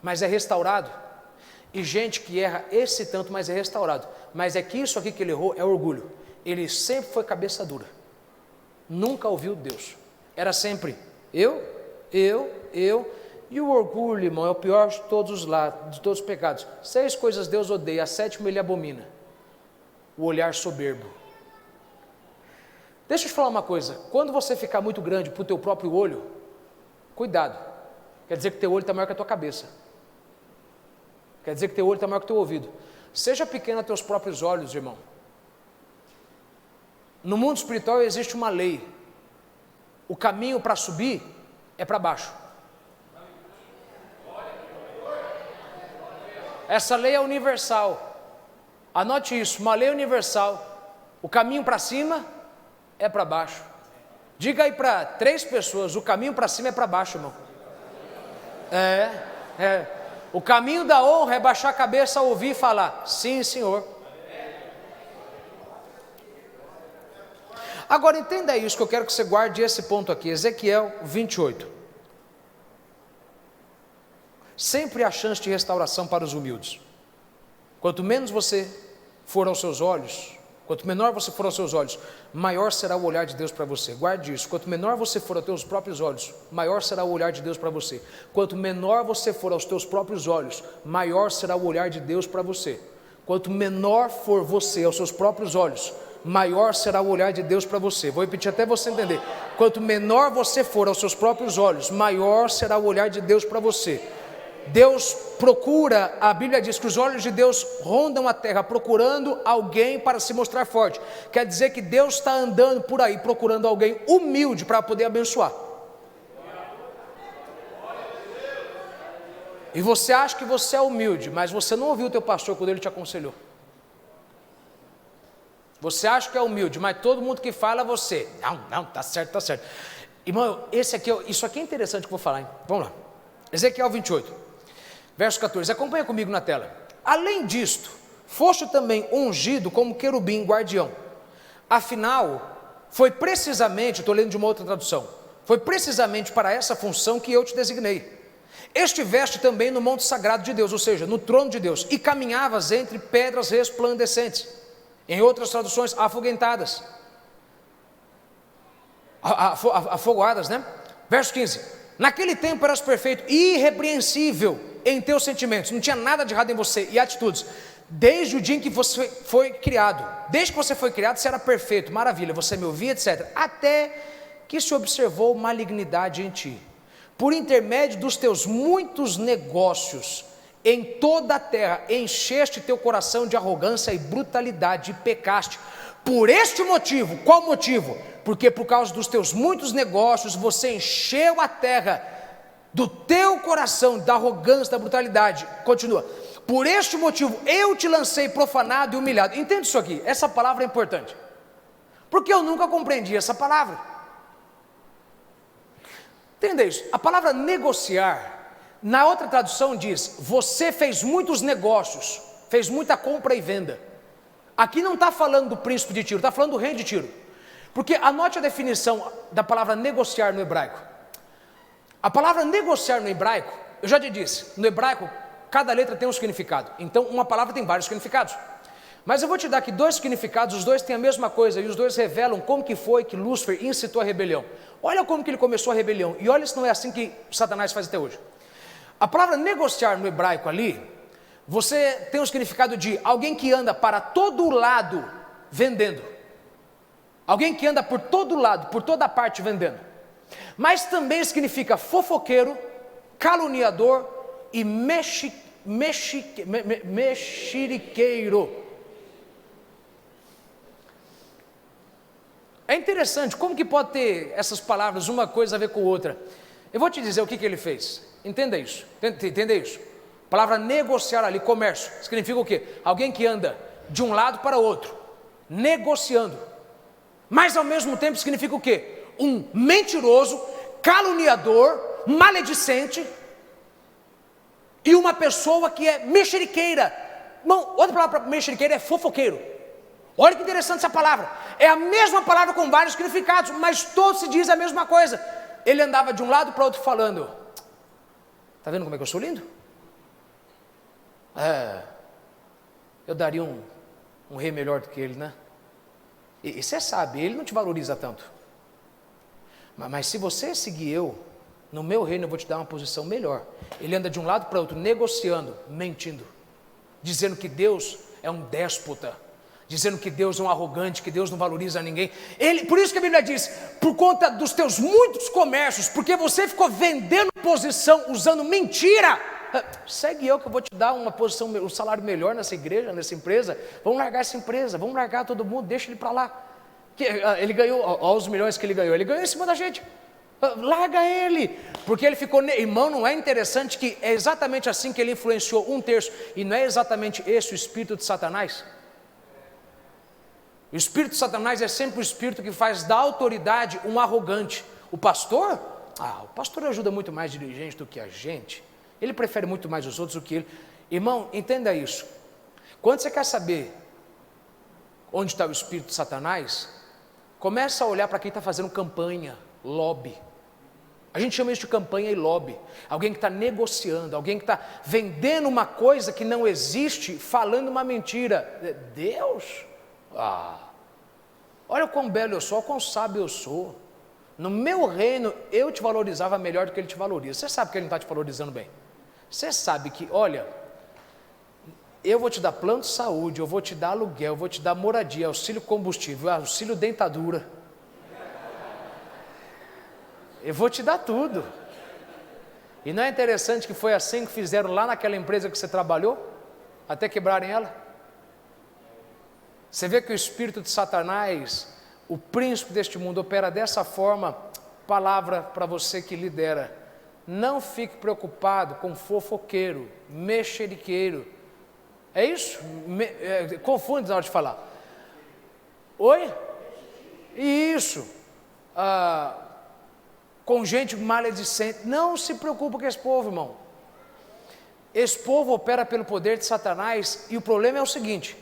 mas é restaurado, e gente que erra esse tanto, mas é restaurado. Mas é que isso aqui que ele errou é orgulho. Ele sempre foi cabeça dura, nunca ouviu Deus, era sempre eu, e o orgulho, irmão, é o pior de todos os lados, de todos os pecados. 6 coisas Deus odeia, a 7ª ele abomina: o olhar soberbo. Deixa eu te falar uma coisa, quando você ficar muito grande para o teu próprio olho, cuidado, quer dizer que teu olho está maior que a tua cabeça, quer dizer que teu olho está maior que o teu ouvido. Seja pequeno a teus próprios olhos, irmão. No mundo espiritual existe uma lei: o caminho para subir é para baixo. Essa lei é universal. Anote isso, uma lei universal. O caminho para cima é para baixo. Diga aí para 3 pessoas: o caminho para cima é para baixo, irmão. O caminho da honra é baixar a cabeça, ouvir e falar: sim, Senhor. Agora entenda isso, que eu quero que você guarde esse ponto aqui, Ezequiel 28. Sempre há chance de restauração para os humildes. Quanto menos você for aos seus olhos, quanto menor você for aos seus olhos, maior será o olhar de Deus para você. Guarde isso, quanto menor você for aos teus próprios olhos, maior será o olhar de Deus para você. Quanto menor você for aos teus próprios olhos, maior será o olhar de Deus para você. Quanto menor for você aos seus próprios olhos, maior será o olhar de Deus para você. Vou repetir até você entender. Quanto menor você for aos seus próprios olhos, maior será o olhar de Deus para você. Deus procura, a Bíblia diz que os olhos de Deus rondam a terra, procurando alguém para se mostrar forte. Quer dizer que Deus está andando por aí, procurando alguém humilde para poder abençoar. E você acha que você é humilde, mas você não ouviu o teu pastor quando ele te aconselhou. Você acha que é humilde, mas todo mundo que fala é você. Não, tá certo, tá certo. Irmão, isso aqui é interessante que eu vou falar, hein? Vamos lá. Ezequiel 28, verso 14. Acompanha comigo na tela. Além disto, foste também ungido como querubim guardião. Afinal, foi precisamente, estou lendo de uma outra tradução, foi precisamente para essa função que eu te designei. Estiveste também no monte sagrado de Deus, ou seja, no trono de Deus, e caminhavas entre pedras resplandecentes, em outras traduções, afoguentadas, afogoadas, né? Verso 15, naquele tempo eras perfeito e irrepreensível em teus sentimentos, não tinha nada de errado em você e atitudes, desde o dia em que você foi criado. Desde que você foi criado, você era perfeito, maravilha, você me ouvia, etc. Até que se observou malignidade em ti, por intermédio dos teus muitos negócios em toda a terra, encheste teu coração de arrogância e brutalidade, e pecaste. Por este motivo, qual motivo? Porque por causa dos teus muitos negócios, você encheu a terra do teu coração, da arrogância, da brutalidade. Continua. Por este motivo, eu te lancei profanado e humilhado. Entende isso aqui? Essa palavra é importante. Porque eu nunca compreendi essa palavra. Entenda isso, a palavra negociar, na outra tradução diz, você fez muitos negócios, fez muita compra e venda. Aqui não está falando do príncipe de Tiro, está falando do rei de Tiro. Porque anote a definição da palavra negociar no hebraico. A palavra negociar no hebraico, eu já te disse, no hebraico, cada letra tem um significado. Então, uma palavra tem vários significados. Mas eu vou te dar aqui dois significados, os dois têm a mesma coisa, e os dois revelam como que foi que Lúcifer incitou a rebelião. Olha como que ele começou a rebelião, e olha se não é assim que Satanás faz até hoje. A palavra negociar no hebraico ali, você tem o significado de alguém que anda para todo lado vendendo. Alguém que anda por todo lado, por toda parte vendendo. Mas também significa fofoqueiro, caluniador e mexeriqueiro. É interessante, como que pode ter essas palavras uma coisa a ver com outra? Eu vou te dizer o que ele fez, entenda isso, entenda isso. A palavra negociar ali, comércio, significa o quê? Alguém que anda de um lado para o outro, negociando, mas ao mesmo tempo significa o quê? Um mentiroso, caluniador, maledicente, e uma pessoa que é mexeriqueira. Bom, outra palavra para mexeriqueira é fofoqueiro. Olha que interessante essa palavra, é a mesma palavra com vários significados, mas todos se diz a mesma coisa. Ele andava de um lado para o outro falando, está vendo como é que eu sou lindo? Eu daria um rei melhor do que ele, né? E você sabe, ele não te valoriza tanto. Mas se você seguir eu, no meu reino eu vou te dar uma posição melhor. Ele anda de um lado para o outro, negociando, mentindo, dizendo que Deus é um déspota, dizendo que Deus é um arrogante, que Deus não valoriza ninguém. Por isso que a Bíblia diz, por conta dos teus muitos comércios, porque você ficou vendendo posição, usando mentira, segue eu que eu vou te dar uma posição, um salário melhor nessa igreja, nessa empresa. Vamos largar essa empresa, vamos largar todo mundo, deixa ele para lá. Ele ganhou, olha os milhões que ele ganhou em cima da gente. Larga ele, porque ele ficou, irmão, não é interessante que é exatamente assim que ele influenciou 1/3, e não é exatamente esse o espírito de Satanás? O espírito de Satanás é sempre o espírito que faz da autoridade um arrogante. O pastor ajuda muito mais dirigente do que a gente, ele prefere muito mais os outros do que ele. Irmão, entenda isso, quando você quer saber onde está o espírito de Satanás, começa a olhar para quem está fazendo campanha, lobby. A gente chama isso de campanha e lobby. Alguém que está negociando, alguém que está vendendo uma coisa que não existe, falando uma mentira. Deus? Olha o quão belo eu sou, o quão sábio eu sou. No meu reino, eu te valorizava melhor do que ele te valoriza. Você sabe que ele não está te valorizando bem. Você sabe que, olha, eu vou te dar plano de saúde, eu vou te dar aluguel, eu vou te dar moradia, auxílio combustível, auxílio dentadura. Eu vou te dar tudo. E não é interessante que foi assim que fizeram lá naquela empresa que você trabalhou, até quebrarem ela? Você vê que o espírito de Satanás, o príncipe deste mundo, opera dessa forma. Palavra para você que lidera: Não fique preocupado com fofoqueiro, mexeriqueiro. É isso? Confunde na hora de falar. Oi? Isso. Com gente maledicente. Não se preocupe com esse povo, irmão. Esse povo opera pelo poder de Satanás e o problema é o seguinte: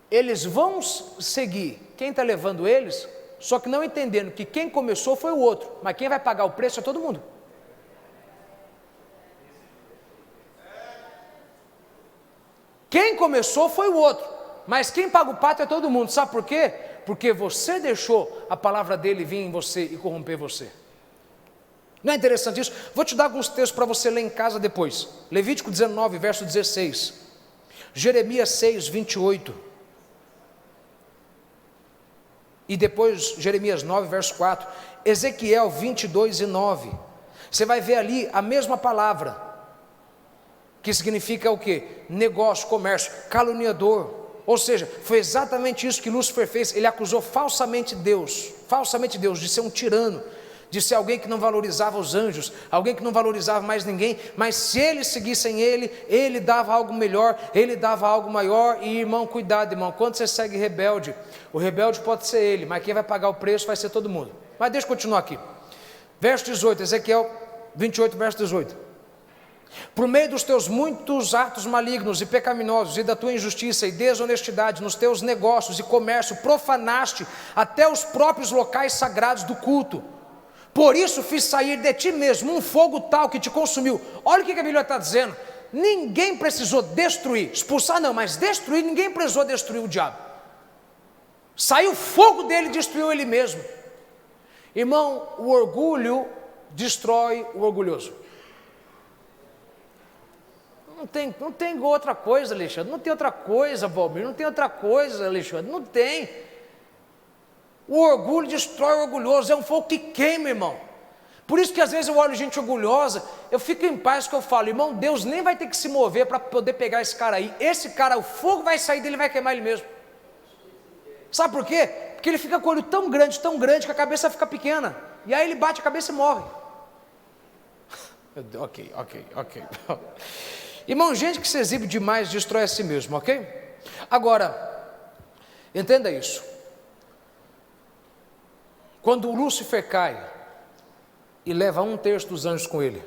eles vão seguir quem está levando eles, só que não entendendo que quem começou foi o outro, mas quem vai pagar o preço é todo mundo. Quem começou foi o outro, mas quem paga o pato é todo mundo. Sabe por quê? Porque você deixou a palavra dele vir em você e corromper você. Não é interessante isso? Vou te dar alguns textos para você ler em casa depois. Levítico 19, verso 16. Jeremias 6, 28. E depois Jeremias 9, verso 4. Ezequiel 22 e 9. Você vai ver ali a mesma palavra, que significa o quê? Negócio, comércio, caluniador. Ou seja, foi exatamente isso que Lúcifer fez. Ele acusou falsamente Deus de ser um tirano, de ser alguém que não valorizava os anjos, alguém que não valorizava mais ninguém, mas se eles seguissem ele dava algo melhor, ele dava algo maior. E irmão, cuidado irmão, quando você segue rebelde, o rebelde pode ser ele, mas quem vai pagar o preço vai ser todo mundo. Mas deixa eu continuar aqui, verso 18, Ezequiel 28, verso 18. Por meio dos teus muitos atos malignos e pecaminosos, e da tua injustiça e desonestidade nos teus negócios e comércio, profanaste até os próprios locais sagrados do culto. Por isso fiz sair de ti mesmo um fogo tal que te consumiu. Olha o que a Bíblia está dizendo. Ninguém precisou destruir, expulsar não, mas destruir, ninguém precisou destruir o diabo. Saiu fogo dele e destruiu ele mesmo. Irmão, o orgulho destrói o orgulhoso. Não tem outra coisa, Alexandre, não tem outra coisa, Valmir, não tem outra coisa, Alexandre, não tem. O orgulho destrói o orgulhoso, é um fogo que queima, irmão. Por isso que às vezes eu olho gente orgulhosa, eu fico em paz que eu falo, irmão, Deus nem vai ter que se mover para poder pegar esse cara aí. Esse cara, o fogo vai sair dele e vai queimar ele mesmo. Sabe por quê? Porque ele fica com o olho tão grande, que a cabeça fica pequena. E aí ele bate a cabeça e morre. Ok. Irmão, gente que se exibe demais destrói a si mesmo, ok? Agora, entenda isso. Quando o Lúcifer cai e leva 1/3 dos anjos com ele,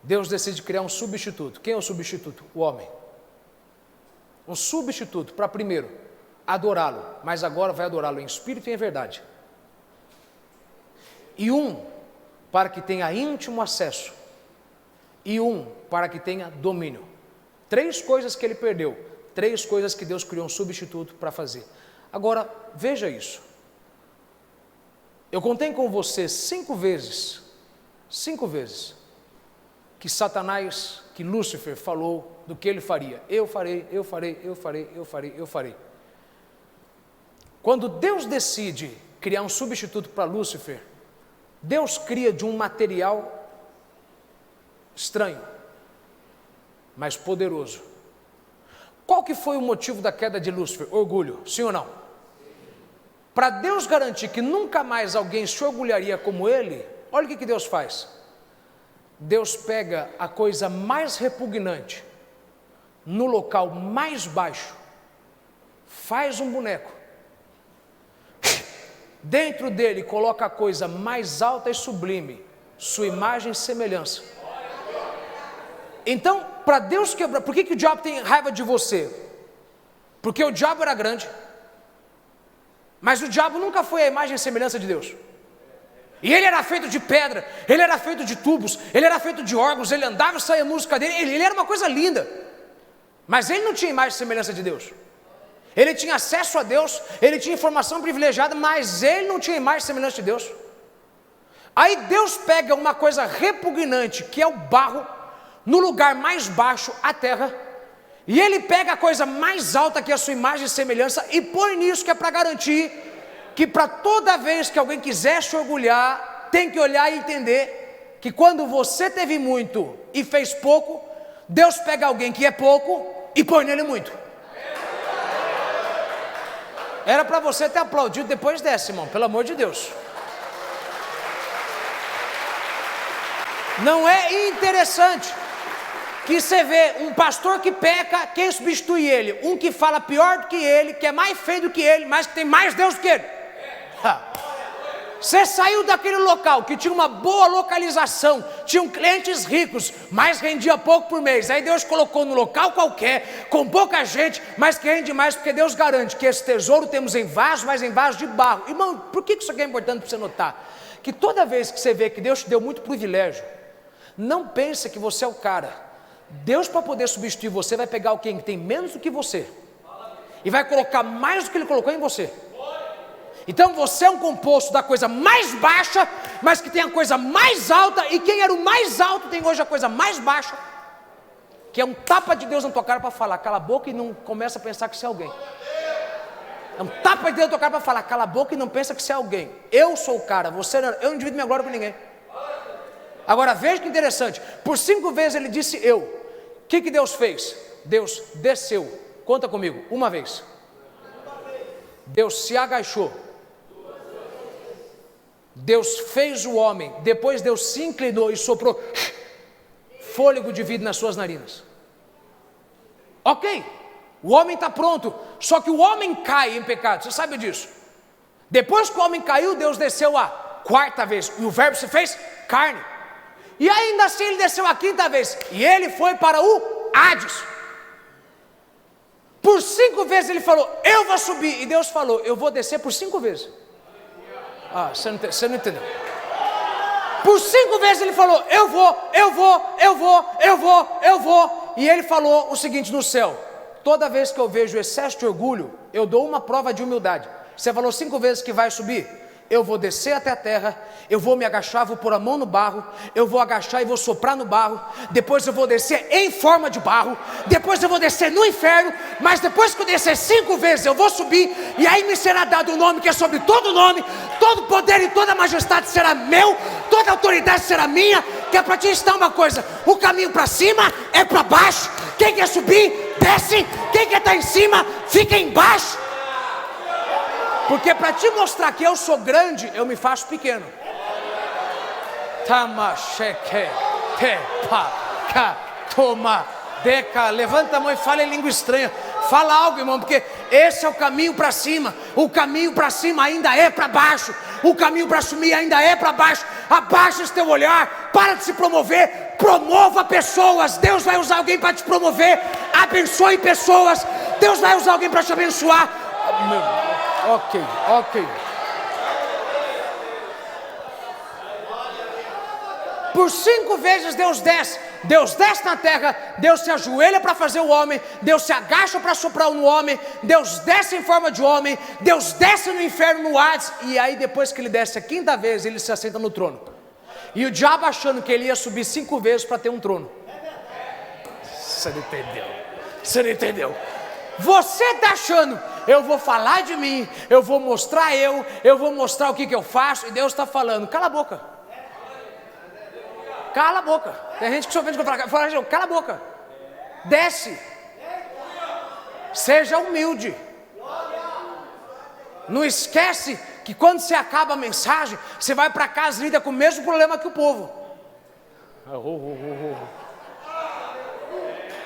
Deus decide criar um substituto. Quem é o substituto? O homem. Um substituto para primeiro adorá-lo, mas agora vai adorá-lo em espírito e em verdade. E um para que tenha íntimo acesso. E um para que tenha domínio. 3 coisas que ele perdeu, 3 coisas que Deus criou um substituto para fazer. Agora, veja isso. Eu contei com você 5 vezes, que Satanás, que Lúcifer falou do que ele faria. Eu farei. Quando Deus decide criar um substituto para Lúcifer, Deus cria de um material estranho, mas poderoso. Qual que foi o motivo da queda de Lúcifer? Orgulho, sim ou não? Para Deus garantir que nunca mais alguém se orgulharia como ele, olha o que Deus faz. Deus pega a coisa mais repugnante, no local mais baixo, faz um boneco, dentro dele coloca a coisa mais alta e sublime, sua imagem e semelhança. Então, para Deus quebrar, por que o diabo tem raiva de você? Porque o diabo era grande, mas o diabo nunca foi a imagem e semelhança de Deus. E ele era feito de pedra, ele era feito de tubos, ele era feito de órgãos, ele andava e saía a música dele, ele era uma coisa linda, mas ele não tinha imagem e semelhança de Deus. Ele tinha acesso a Deus, ele tinha informação privilegiada, mas ele não tinha imagem e semelhança de Deus. Aí Deus pega uma coisa repugnante, que é o barro, no lugar mais baixo, a terra, e ele pega a coisa mais alta, que é a sua imagem e semelhança, e põe nisso, que é para garantir que para toda vez que alguém quiser se orgulhar, tem que olhar e entender que quando você teve muito e fez pouco, Deus pega alguém que é pouco e põe nele muito. Era para você ter aplaudido depois, 10, depois dessa, irmão, pelo amor de Deus. Não é interessante que você vê um pastor que peca, quem substitui ele? Um que fala pior do que ele, que é mais feio do que ele, mas que tem mais Deus do que ele. Você saiu daquele local que tinha uma boa localização, tinham clientes ricos, mas rendia pouco por mês. Aí Deus colocou no local qualquer, com pouca gente, mas que rende mais, porque Deus garante que esse tesouro temos em vasos, mas em vasos de barro. Irmão, por que isso aqui é importante para você notar? Que toda vez que você vê que Deus te deu muito privilégio, não pense que você é o cara. Deus, para poder substituir você, vai pegar alguém que tem menos do que você e vai colocar mais do que Ele colocou em você. Então você é um composto da coisa mais baixa, mas que tem a coisa mais alta, e quem era o mais alto tem hoje a coisa mais baixa, que é um tapa de Deus na tua cara para falar, cala a boca e não começa a pensar que você é alguém. É um tapa de Deus na tua cara para falar, cala a boca e não pensa que você é alguém. Eu sou o cara, você não, eu não divido minha glória com ninguém. Agora veja que interessante, por 5 vezes ele disse eu. O que Deus fez? Deus desceu, conta comigo, uma vez. Deus se agachou. Deus fez o homem, depois Deus se inclinou e soprou fôlego de vida nas suas narinas. Ok, o homem está pronto, só que o homem cai em pecado, você sabe disso. Depois que o homem caiu, Deus desceu a 4ª vez, e o verbo se fez carne. E ainda assim ele desceu a 5ª vez, e ele foi para o Hades. Por 5 vezes ele falou, eu vou subir, e Deus falou, eu vou descer por 5 vezes. Você não entendeu. Por 5 vezes ele falou, eu vou, e ele falou o seguinte no céu, toda vez que eu vejo excesso de orgulho, eu dou uma prova de humildade. Você falou 5 vezes que vai subir, eu vou descer até a terra, eu vou me agachar, vou pôr a mão no barro, eu vou agachar e vou soprar no barro, depois eu vou descer em forma de barro, depois eu vou descer no inferno, mas depois que eu descer 5 vezes eu vou subir, e aí me será dado um nome que é sobre todo nome, todo poder e toda majestade será meu, toda autoridade será minha, que é para te ensinar uma coisa, o caminho para cima é para baixo, quem quer subir, desce, quem quer estar em cima, fica embaixo. Porque para te mostrar que eu sou grande, eu me faço pequeno. Toma, deca, levanta a mão e fala em língua estranha. Fala algo, irmão, porque esse é o caminho para cima. O caminho para cima ainda é para baixo. O caminho para subir ainda é para baixo. Abaixa esse teu olhar, para de se promover, promova pessoas. Deus vai usar alguém para te promover. Abençoe pessoas. Deus vai usar alguém para te abençoar. Ok. Por 5 vezes Deus desce na terra, Deus se ajoelha para fazer o homem, Deus se agacha para soprar no homem, Deus desce em forma de homem, Deus desce no inferno, no Hades, e aí depois que ele desce a 5ª vez, ele se assenta no trono. E o diabo achando que ele ia subir 5 vezes para ter um trono. Você não entendeu. Você está achando, eu vou falar de mim, eu vou mostrar eu vou mostrar o que eu faço, e Deus está falando, cala a boca. Cala a boca. Tem gente que se ofende quando fala, cala a boca. Desce. Seja humilde. Não esquece que quando você acaba a mensagem, você vai para casa e lida com o mesmo problema que o povo.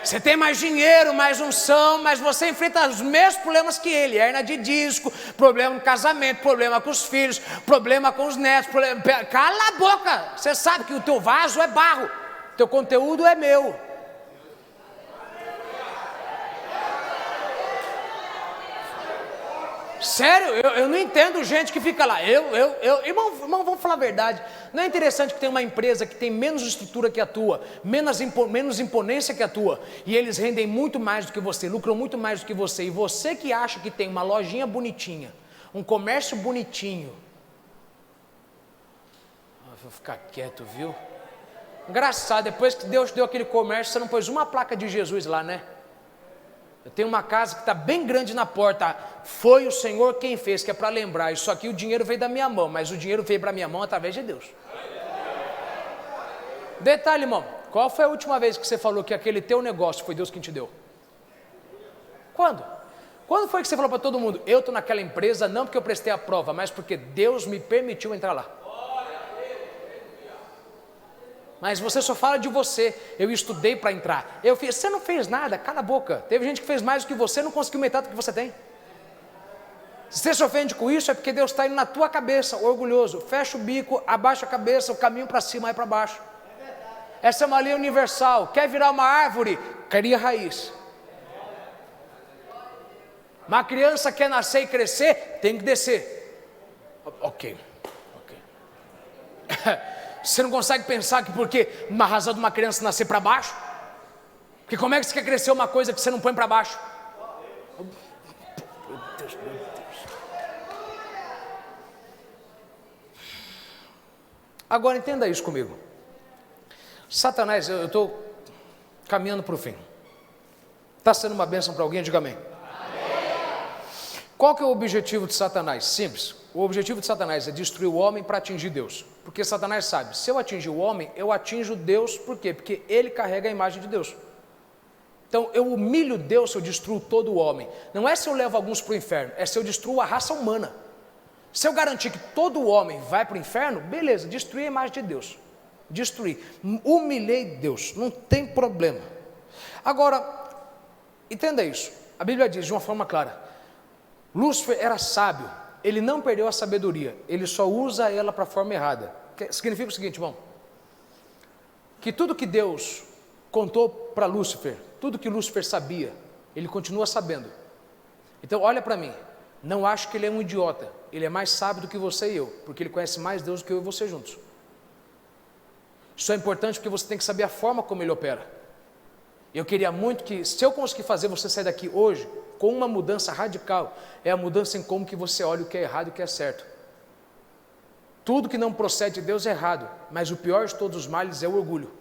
Você tem mais dinheiro, mais unção, mas você enfrenta os mesmos problemas que ele. Hernia de disco, problema no casamento, problema com os filhos, problema com os netos. Cala a boca. Você sabe que o teu vaso é barro, o teu conteúdo é meu. Sério, eu não entendo gente que fica lá, irmão, vamos falar a verdade, não é interessante que tem uma empresa que tem menos estrutura que a tua, menos imponência que a tua, e eles rendem muito mais do que você, lucram muito mais do que você, e você que acha que tem uma lojinha bonitinha, um comércio bonitinho, vou ficar quieto, viu? Engraçado, depois que Deus deu aquele comércio, você não pôs uma placa de Jesus lá, né? Eu tenho uma casa que está bem grande na porta, foi o Senhor quem fez, que é para lembrar, isso aqui o dinheiro veio da minha mão, mas o dinheiro veio para minha mão através de Deus. Detalhe, irmão, qual foi a última vez que você falou que aquele teu negócio foi Deus quem te deu? Quando? Quando foi que você falou para todo mundo, eu estou naquela empresa não porque eu prestei a prova, mas porque Deus me permitiu entrar lá? Mas você só fala de você. Eu estudei para entrar. Eu fiz, você não fez nada, cala a boca. Teve gente que fez mais do que você, não conseguiu metade do que você tem. Se você se ofende com isso, é porque Deus está indo na tua cabeça, orgulhoso. Fecha o bico, abaixa a cabeça, o caminho para cima é para baixo. Essa é uma lei universal. Quer virar uma árvore? Cria raiz. Uma criança quer nascer e crescer, tem que descer. Ok. Você não consegue pensar que porque uma razão de uma criança nascer para baixo? Porque como é que você quer crescer uma coisa que você não põe para baixo? Meu Deus. Agora entenda isso comigo. Satanás, eu estou caminhando para o fim. Está sendo uma bênção para alguém? Diga amém. Qual que é o objetivo de Satanás? Simples. O objetivo de Satanás é destruir o homem para atingir Deus. Porque Satanás sabe, se eu atingir o homem, eu atinjo Deus. Por quê? Porque ele carrega a imagem de Deus. Então eu humilho Deus se eu destruo todo o homem. Não é se eu levo alguns para o inferno, é se eu destruo a raça humana. Se eu garantir que todo o homem vai para o inferno, beleza, destruí a imagem de Deus. Destruí, humilhei Deus, não tem problema. Agora, entenda isso. A Bíblia diz de uma forma clara: Lúcifer era sábio, ele não perdeu a sabedoria, ele só usa ela para a forma errada. Significa o seguinte, irmão, que tudo que Deus contou para Lúcifer, tudo que Lúcifer sabia, ele continua sabendo. Então olha para mim, não acho que ele é um idiota, ele é mais sábio do que você e eu, porque ele conhece mais Deus do que eu e você juntos. Isso é importante porque você tem que saber a forma como ele opera. Eu queria muito que, se eu conseguir fazer você sair daqui hoje com uma mudança radical, é a mudança em como que você olha o que é errado e o que é certo. Tudo que não procede de Deus é errado, mas o pior de todos os males é o orgulho.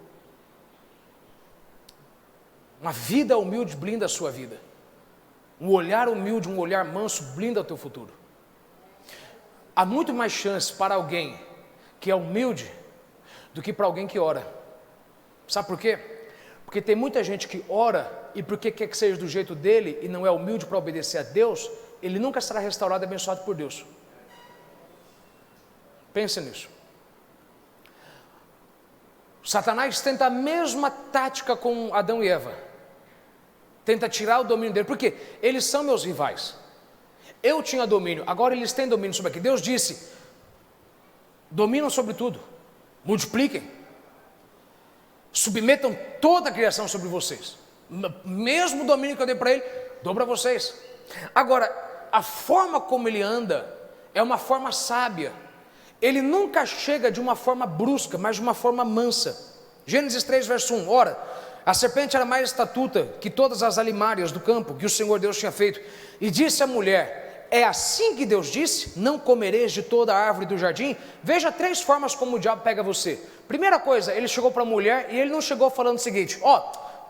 Uma vida humilde blinda a sua vida. Um olhar humilde, um olhar manso blinda o teu futuro. Há muito mais chance para alguém que é humilde do que para alguém que ora. Sabe por quê? Porque tem muita gente que ora e porque quer que seja do jeito dele e não é humilde para obedecer a Deus, ele nunca será restaurado e abençoado por Deus. Pense nisso. Satanás tenta a mesma tática com Adão e Eva. Tenta tirar o domínio dele. Por quê? Eles são meus rivais. Eu tinha domínio, agora eles têm domínio sobre aqui. Deus disse: dominam sobre tudo, multipliquem, submetam toda a criação sobre vocês. Mesmo domínio que eu dei para ele, dou para vocês. Agora, a forma como ele anda é uma forma sábia. Ele nunca chega de uma forma brusca, mas de uma forma mansa. Gênesis 3, verso 1. Ora, a serpente era mais astuta que todas as alimárias do campo que o Senhor Deus tinha feito. E disse à mulher: é assim que Deus disse, não comereis de toda a árvore do jardim? Veja 3 formas como o diabo pega você. Primeira coisa, ele chegou para a mulher e ele não chegou falando o seguinte: ó,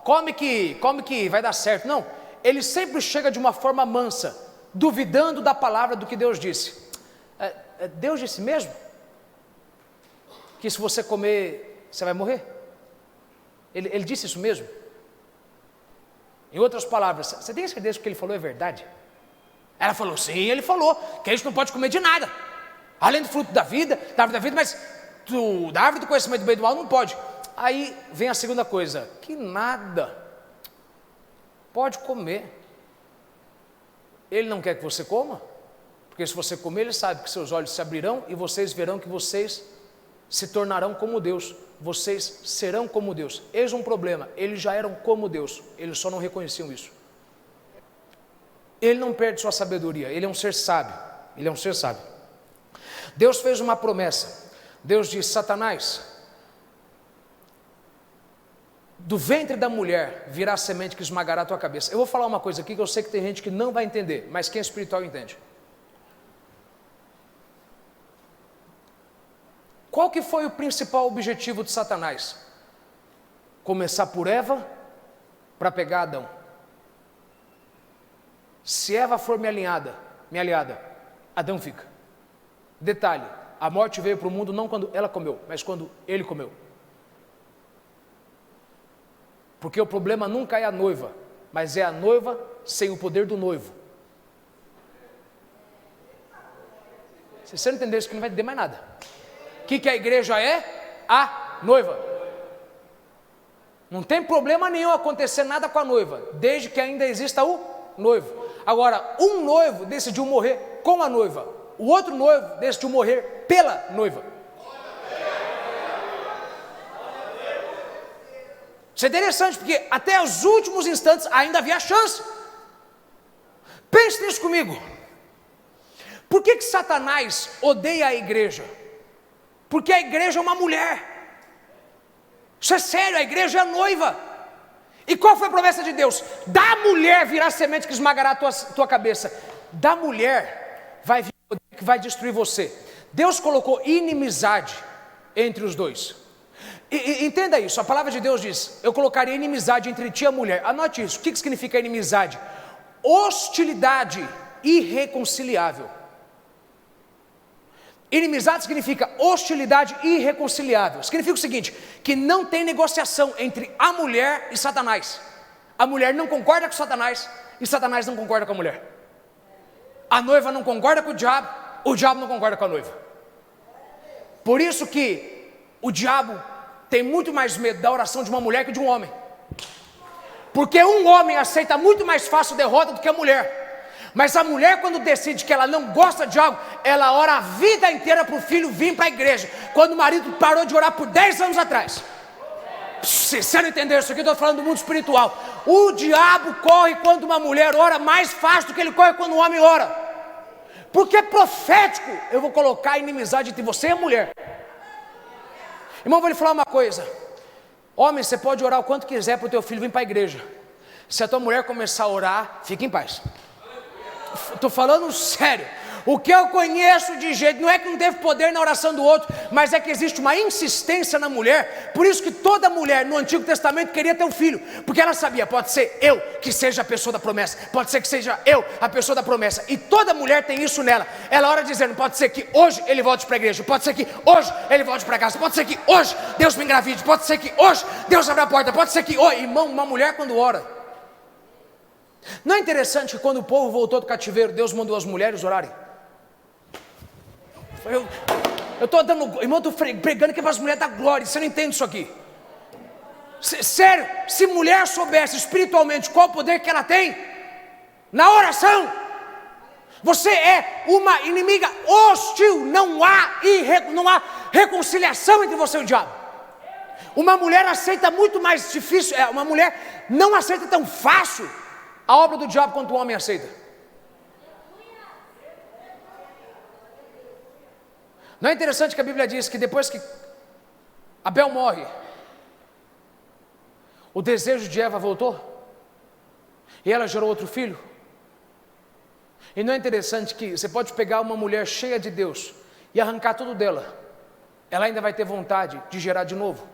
come que vai dar certo. Não, ele sempre chega de uma forma mansa, duvidando da palavra do que Deus disse. Deus disse mesmo que se você comer, você vai morrer? Ele disse isso mesmo? Em outras palavras, você tem certeza que o que ele falou é verdade? Ela falou: sim, ele falou que a gente não pode comer de nada, além do fruto da vida, da árvore da vida, mas da árvore do conhecimento do bem e do mal não pode. Aí vem a segunda coisa: que nada, pode comer. Ele não quer que você coma, porque se você comer, ele sabe que seus olhos se abrirão e vocês verão que vocês se tornarão como Deus, vocês serão como Deus. Eis um problema: eles já eram como Deus, eles só não reconheciam isso. Ele não perde sua sabedoria, ele é um ser sábio, ele é um ser sábio. Deus fez uma promessa. Deus disse: Satanás, do ventre da mulher virá a semente que esmagará a tua cabeça. Eu vou falar uma coisa aqui que eu sei que tem gente que não vai entender, mas quem é espiritual entende. Qual que foi o principal objetivo de Satanás? Começar por Eva para pegar Adão. Se Eva for minha aliada, Adão fica. Detalhe: a morte veio para o mundo não quando ela comeu, mas quando ele comeu. Porque o problema nunca é a noiva, mas é a noiva sem o poder do noivo. Se você não entender isso, que não vai entender mais nada. O que a igreja é? A noiva. Não tem problema nenhum acontecer nada com a noiva, desde que ainda exista o noivo. Agora, um noivo decidiu morrer com a noiva, o outro noivo decidiu morrer pela noiva. Isso é interessante, porque até os últimos instantes ainda havia chance. Pense nisso comigo. Por que Satanás odeia a igreja? Porque a igreja é uma mulher. Isso é sério, a igreja é a noiva. E qual foi a promessa de Deus? Da mulher virá semente que esmagará a tua cabeça. Da mulher vai vir o poder que vai destruir você. Deus colocou inimizade entre os dois. E entenda isso, a palavra de Deus diz: eu colocaria inimizade entre ti e a mulher. Anote isso, o que significa inimizade? Hostilidade irreconciliável. Inimizade significa hostilidade irreconciliável. Significa o seguinte, que não tem negociação entre a mulher e Satanás. A mulher não concorda com Satanás e Satanás não concorda com a mulher. A noiva não concorda com o diabo não concorda com a noiva. Por isso que o diabo tem muito mais medo da oração de uma mulher que de um homem. Porque um homem aceita muito mais fácil derrota do que a mulher. Mas a mulher, quando decide que ela não gosta de algo, ela ora a vida inteira para o filho vir para a igreja, quando o marido parou de orar por 10 anos atrás. Se você não entendeu isso aqui, eu estou falando do mundo espiritual. O diabo corre quando uma mulher ora mais fácil do que ele corre quando um homem ora. Porque é profético. Eu vou colocar a inimizade entre você e a mulher. Irmão, vou lhe falar uma coisa. Homem, você pode orar o quanto quiser para o teu filho vir para a igreja. Se a tua mulher começar a orar, fique em paz. Estou falando sério. O que eu conheço de jeito, não é que não teve poder na oração do outro, mas é que existe uma insistência na mulher. Por isso que toda mulher no Antigo Testamento queria ter um filho, porque ela sabia, pode ser eu que seja a pessoa da promessa, pode ser que seja eu a pessoa da promessa. E toda mulher tem isso nela. Ela ora dizendo, pode ser que hoje ele volte para a igreja, pode ser que hoje ele volte para casa, pode ser que hoje Deus me engravide, pode ser que hoje Deus abra a porta, pode ser que hoje. Irmão, uma mulher quando ora, não é interessante que quando o povo voltou do cativeiro, Deus mandou as mulheres orarem? Eu estou dando, irmão, estou pregando que é para as mulheres dar glória, você não entende isso aqui. Sério, se mulher soubesse espiritualmente qual o poder que ela tem, na oração, você é uma inimiga hostil, não há reconciliação entre você e o diabo. Uma mulher aceita muito mais difícil, uma mulher não aceita tão fácil a obra do diabo quanto o homem aceita. Não é interessante que a Bíblia diz que depois que Abel morre, o desejo de Eva voltou? E ela gerou outro filho? E não é interessante que você pode pegar uma mulher cheia de Deus e arrancar tudo dela, ela ainda vai ter vontade de gerar de novo?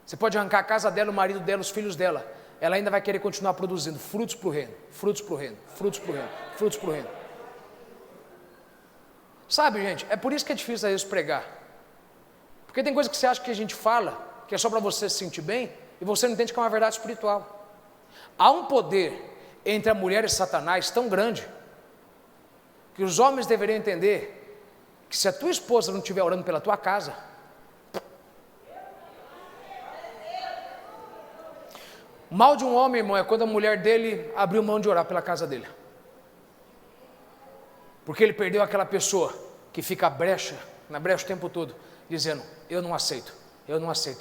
Você pode arrancar a casa dela, o marido dela, os filhos dela, ela ainda vai querer continuar produzindo frutos para o reino, frutos para o reino, frutos para o reino, frutos para o reino. Sabe, gente, é por isso que é difícil às vezes pregar. Porque tem coisa que você acha que a gente fala, que é só para você se sentir bem, e você não entende que é uma verdade espiritual. Há um poder entre a mulher e Satanás tão grande, que os homens deveriam entender, que se a tua esposa não estiver orando pela tua casa, o mal de um homem, irmão, é quando a mulher dele abriu mão de orar pela casa dele. Porque ele perdeu aquela pessoa que fica na brecha o tempo todo, dizendo, eu não aceito.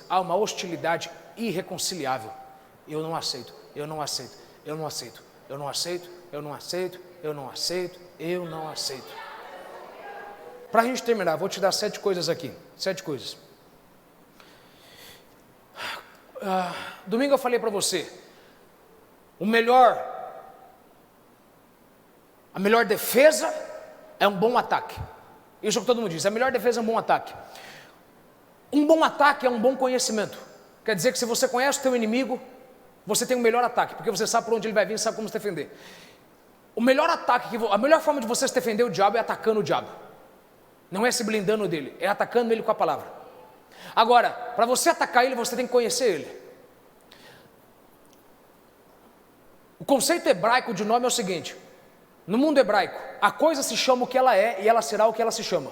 Há uma hostilidade irreconciliável. Eu não aceito. Para a gente terminar, vou te dar 7 coisas aqui. 7 coisas. Domingo eu falei para você, a melhor defesa é um bom ataque. Isso é o que todo mundo diz, a melhor defesa é um bom ataque. Um bom ataque é um bom conhecimento. Quer dizer que se você conhece o teu inimigo, você tem um melhor ataque, porque você sabe por onde ele vai vir, sabe como se defender. O melhor ataque, a melhor forma de você se defender o diabo é atacando o diabo. Não é se blindando dele, é atacando ele com a palavra. Agora, para você atacar ele, você tem que conhecer ele. O conceito hebraico de nome é o seguinte: no mundo hebraico, a coisa se chama o que ela é e ela será o que ela se chama.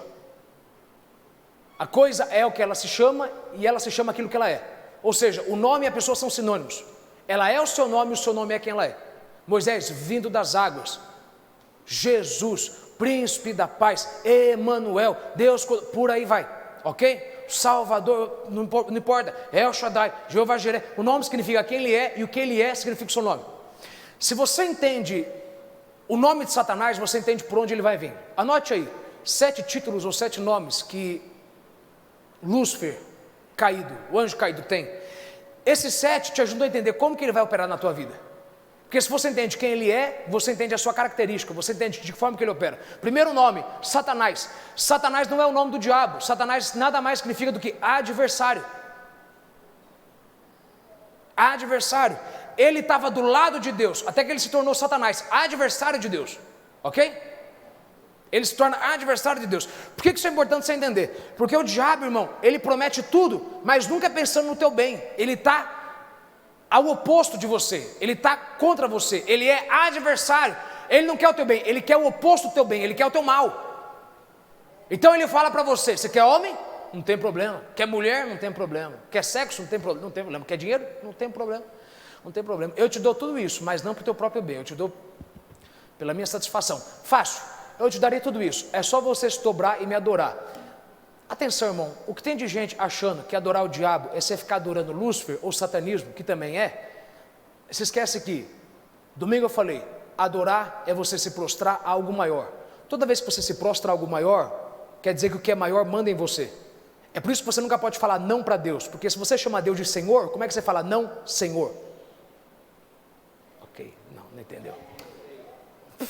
A coisa é o que ela se chama e ela se chama aquilo que ela é. Ou seja, o nome e a pessoa são sinônimos. Ela é o seu nome e o seu nome é quem ela é. Moisés, vindo das águas. Jesus, príncipe da paz. Emanuel, Deus, por aí vai, ok? Salvador, não importa, El Shaddai, Jeová Jireh. O nome significa quem ele é e o que ele é significa o seu nome. Se você entende o nome de Satanás, você entende por onde ele vai vir. Anote aí, 7 títulos ou 7 nomes que Lúcifer caído, o anjo caído tem. Esses 7 te ajudam a entender como que ele vai operar na tua vida. Porque se você entende quem ele é, você entende a sua característica, você entende de que forma que ele opera. Primeiro nome, Satanás. Satanás não é o nome do diabo. Satanás nada mais significa do que adversário. Adversário. Ele estava do lado de Deus, até que ele se tornou Satanás, adversário de Deus. Ok? Ele se torna adversário de Deus. Por que isso é importante você entender? Porque o diabo, irmão, ele promete tudo, mas nunca pensando no teu bem. Ele está ao oposto de você, ele está contra você, ele é adversário, ele não quer o teu bem, ele quer o oposto do teu bem, ele quer o teu mal. Então ele fala para você, você quer homem? Não tem problema. Quer mulher? Não tem problema. Quer sexo? Não tem problema. Quer dinheiro? Não tem problema. Não tem problema. Eu te dou tudo isso, mas não para o teu próprio bem, eu te dou pela minha satisfação. Fácil, eu te darei tudo isso, é só você se dobrar e me adorar. Atenção, irmão, o que tem de gente achando que adorar o diabo é você ficar adorando Lúcifer ou satanismo, que também é, se esquece que, domingo eu falei, adorar é você se prostrar a algo maior. Toda vez que você se prostra a algo maior, quer dizer que o que é maior manda em você. É por isso que você nunca pode falar não para Deus, porque se você chama Deus de Senhor, como é que você fala não, Senhor? Ok, não entendeu.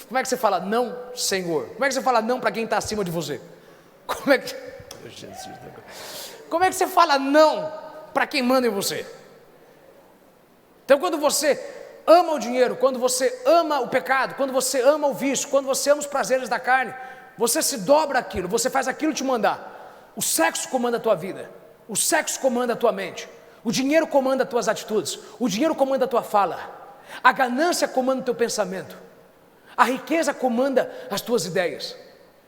Como é que você fala não, Senhor? Como é que você fala não para quem está acima de você? Como é que... Como é que você fala não para quem manda em você? Então quando você ama o dinheiro, quando você ama o pecado, quando você ama o vício, quando você ama os prazeres da carne, você se dobra aquilo, você faz aquilo te mandar. O sexo comanda a tua vida, o sexo comanda a tua mente, o dinheiro comanda as tuas atitudes, o dinheiro comanda a tua fala, a ganância comanda o teu pensamento, a riqueza comanda as tuas ideias.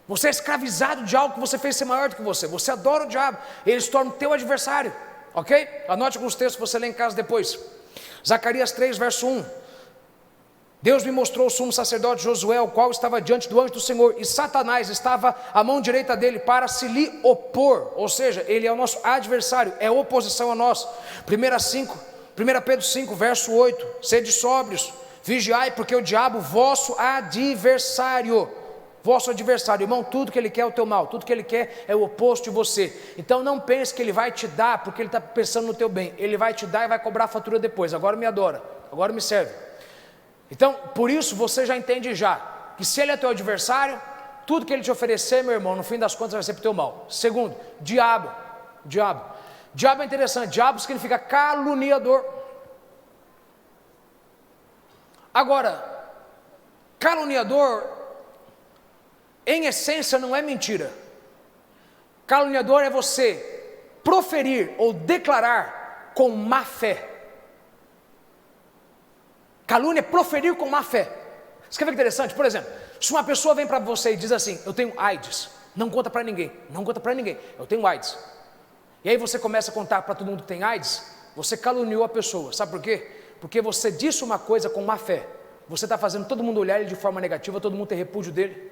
Você é escravizado de algo que você fez ser maior do que você. Você adora o diabo, ele se torna o teu adversário, ok? Anote alguns textos que você lê em casa depois. Zacarias 3, verso 1. Deus me mostrou o sumo sacerdote Josué, o qual estava diante do anjo do Senhor, e Satanás estava à mão direita dele para se lhe opor, ou seja, ele é o nosso adversário, é oposição a nós. 1 Pedro 5, verso 8. Sede sóbrios, vigiai, porque o diabo, vosso adversário, irmão, tudo que ele quer é o teu mal, tudo que ele quer é o oposto de você. Então não pense que ele vai te dar porque ele está pensando no teu bem. Ele vai te dar e vai cobrar a fatura depois. Agora me adora, agora me serve. Então, por isso você já entende já, que se ele é teu adversário, tudo que ele te oferecer, meu irmão, no fim das contas vai ser para o teu mal. Segundo, diabo é interessante, diabo significa caluniador. Agora, caluniador, em essência não é mentira. Caluniador é você proferir ou declarar com má fé. Calúnia é proferir com má fé. Isso que é interessante, por exemplo, se uma pessoa vem para você e diz assim, eu tenho AIDS, não conta para ninguém, eu tenho AIDS. E aí você começa a contar para todo mundo que tem AIDS, você caluniou a pessoa, sabe por quê? Porque você disse uma coisa com má fé. Você está fazendo todo mundo olhar ele de forma negativa, todo mundo ter repúdio dele.